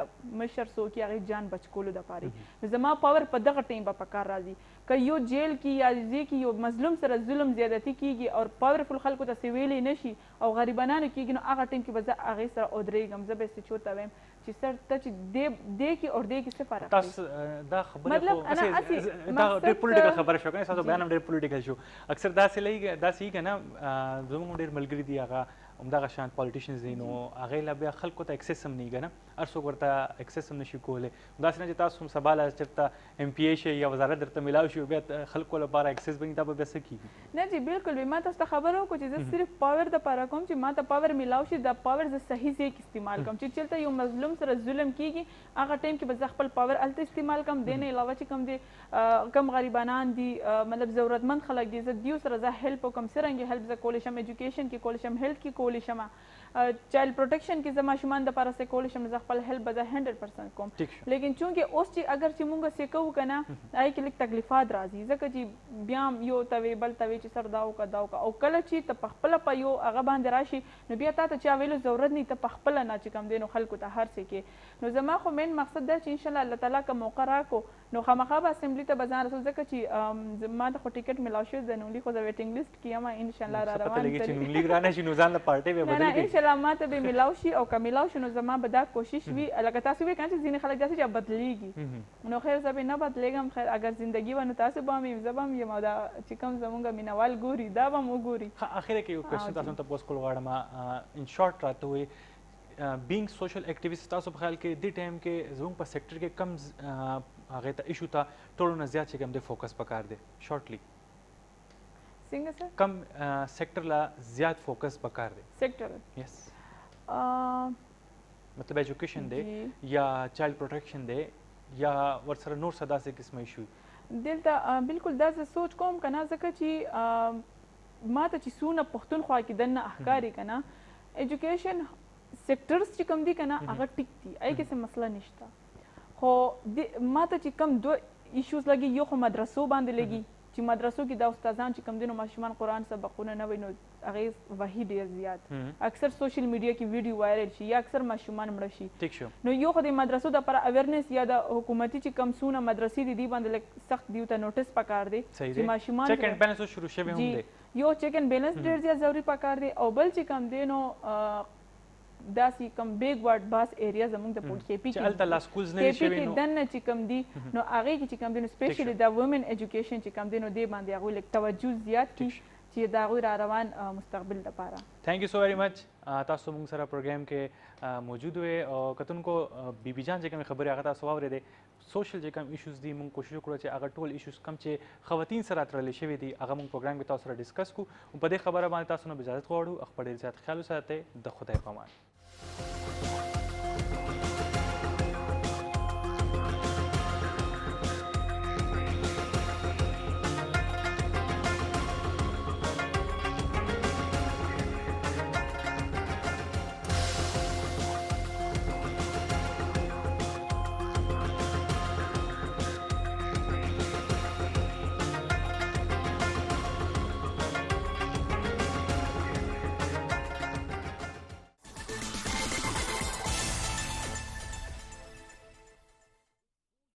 مشر څوک یې هغې جان بچ کولو دپاره نو زما پاور په دغه ټایم به په کار راځي که یو جیل کې یا ځای کې یو مظلوم سره ظلم زیادتي کېږي او پاورفل خلکو ته څه ویلی نه شي او غریبانانو کېږي نو هغه ټایم کې به زه هغې سره ودرېږم زه به یې څه چوته ویم چې سر ته چې دې کې او دې کې څه فرق دی تاسو دا خبره مطلب خو انا دا اسی ډېر پولیټیکل خبره شو کنه تاسو بیان هم ډېر پولیټیکل شو اکثر داسې کنه زموږ ډېر ملګری دي هغه همدغه شان پالیټیشنز دي نو هغې لا بیا خلکو ته اکسس هم نه وي که نه هر څوک ورته اکسس هم نشي کولی داسې نه چې تاسو هم سبا له چېرته ایم پی ای شئ یا وزارت درته میلاو شي بیا خلکو لپاره اکسس به دا به بیا څه کېږي نه جی بالکل ما تاسو ته خبره وکړو چې زه صرف پاور دپاره کوم چې ما ته پاور میلاو شي دا پاور زه صحیح ځای کې استعمال کوم چې چېرته یو مظلوم سره ظلم کېږي هغه ټایم کې به زه خپل پاور هلته استعمال کوم دې نه علاوه چې کوم دي کم غریبانان دي مطلب ضرورتمند خلک دي زه دیو سره زه هیلپ وکړم څرنګه هیلپ زه کولی شم ایجوکیشن کې کولی شم هیلث کې کولی شم چایلډ پروټیکشن کې زه ماشومان دپاره څه کولی شم زه خپل هیلپ به زه 100% کوم لیکن چونکې اوس چې اگر چې مونږ څه کوو که نه هغې کې لږ تکلیفات راځي ځکه چې بیا هم یو ته وې بل ته وې چې سر دا وکړه دا وکړه او کله چې ته په خپله په یو هغه باندې راشي نو بیا تا ته چا ویلو ضرورت نه ته په خپله نه چې کوم دی نو خلکو ته هر څه کې نو زما خو مین مقصد دا چې انشاءالله الله تعالی که موقع راکړو نو خامخا به اسمبلي ته به ځان رسول ځکه چې ما ته خو ټیکټ میلاو شوی د نوملي خو زه ویټینګ لیسټ کې یم انشاءالله را روان انشاءالله ما ته به میلاو شي او که میلاو شي نو زما به دا کوشش وي لکه تاسو وایئ که نه چې ځینې خلک داسې چې بدلېږي نو خیر زه به نه بدلېږم خیر اگر زندګي وه نو تاسو به هم یم زه به هم یم او دا چې کوم زمونږ مینوال ګوري دا به هم وګوري اخره کې یو کوېشن تاسو ته تپوس کول غواړم ان شارټ راته وایي بینګ سوشل اکټیویسټ تاسو په خیال کې دې ټایم کې زموږ په سیکټر کې کم هغې ته ایشو ته ټولو نه زیات چې کوم دی فوکس پکار دی شارټلی څنګه سر کم سیکټر لا زیات فوکس پکار دی سیکټر یس مطلب ایجوکیشن دی یا چایلډ پروټیکشن دی یا ورسره نور څه داسې قسمه ایشو دلته بالکل دا زه سوچ کوم که نه ځکه چې ما ته چې څونه پښتونخوا کې دننه احکاري که نه ایجوکیشن سیکټرز چې کوم دي که نه هغه ټیک دي هغې کې څه مسله نشته خو ما ته چې کوم دوه ایشوز لګي یو خو مدرسو باندې لګي چې مدرسو کې دا استادان چې کوم دي نو ماشومان قرآن سبقونه نه وایي نو هغې وحي ډېر زیات اکثر سوشل میډیا کې ویډیو وایرل شي یا اکثر ماشومان مړه شي نو یو خو د مدرسو دپاره اویرنس یا د حکومتي چې کوم څونه مدرسې دي دې باندې لږ سخت دیو ته نوټس پکار دی چې ماشومان چیک اینڈ بیلنس شروع شوی هم دی یو چیک اینڈ بیلنس ډېر زیات ضروري پکار دی او بل چې کوم دی نو داسې کم بیک ورډ باس ایریا زموږ د کې پی کې دننه چې کوم دي نو هغې کې چې کوم دی نو سپیشلی د وومن ایجوکیشن چې کوم دی نو دې باندې هغوی لږ توجه زیات کړي چې د هغوی را روان مستقبل لپاره تھینک یو سو ویری مچ تاسو موږ سره پروګرام کې موجود وې او کتونکو بیبي جان چې کومې خبرې هغه تاسو واورېدې سوشل چې کوم ایشوز دي موږ کوشش وکړو چې هغه ټول ایشوز کم چې خواتین سره تړلې شوي دي هغه موږ پروګرام کې تاسو سره ډسکس کړو په دې خبره باندې تاسو نه اجازت غواړو خپل ډېر زیات خیال وساتئ د خدای په امان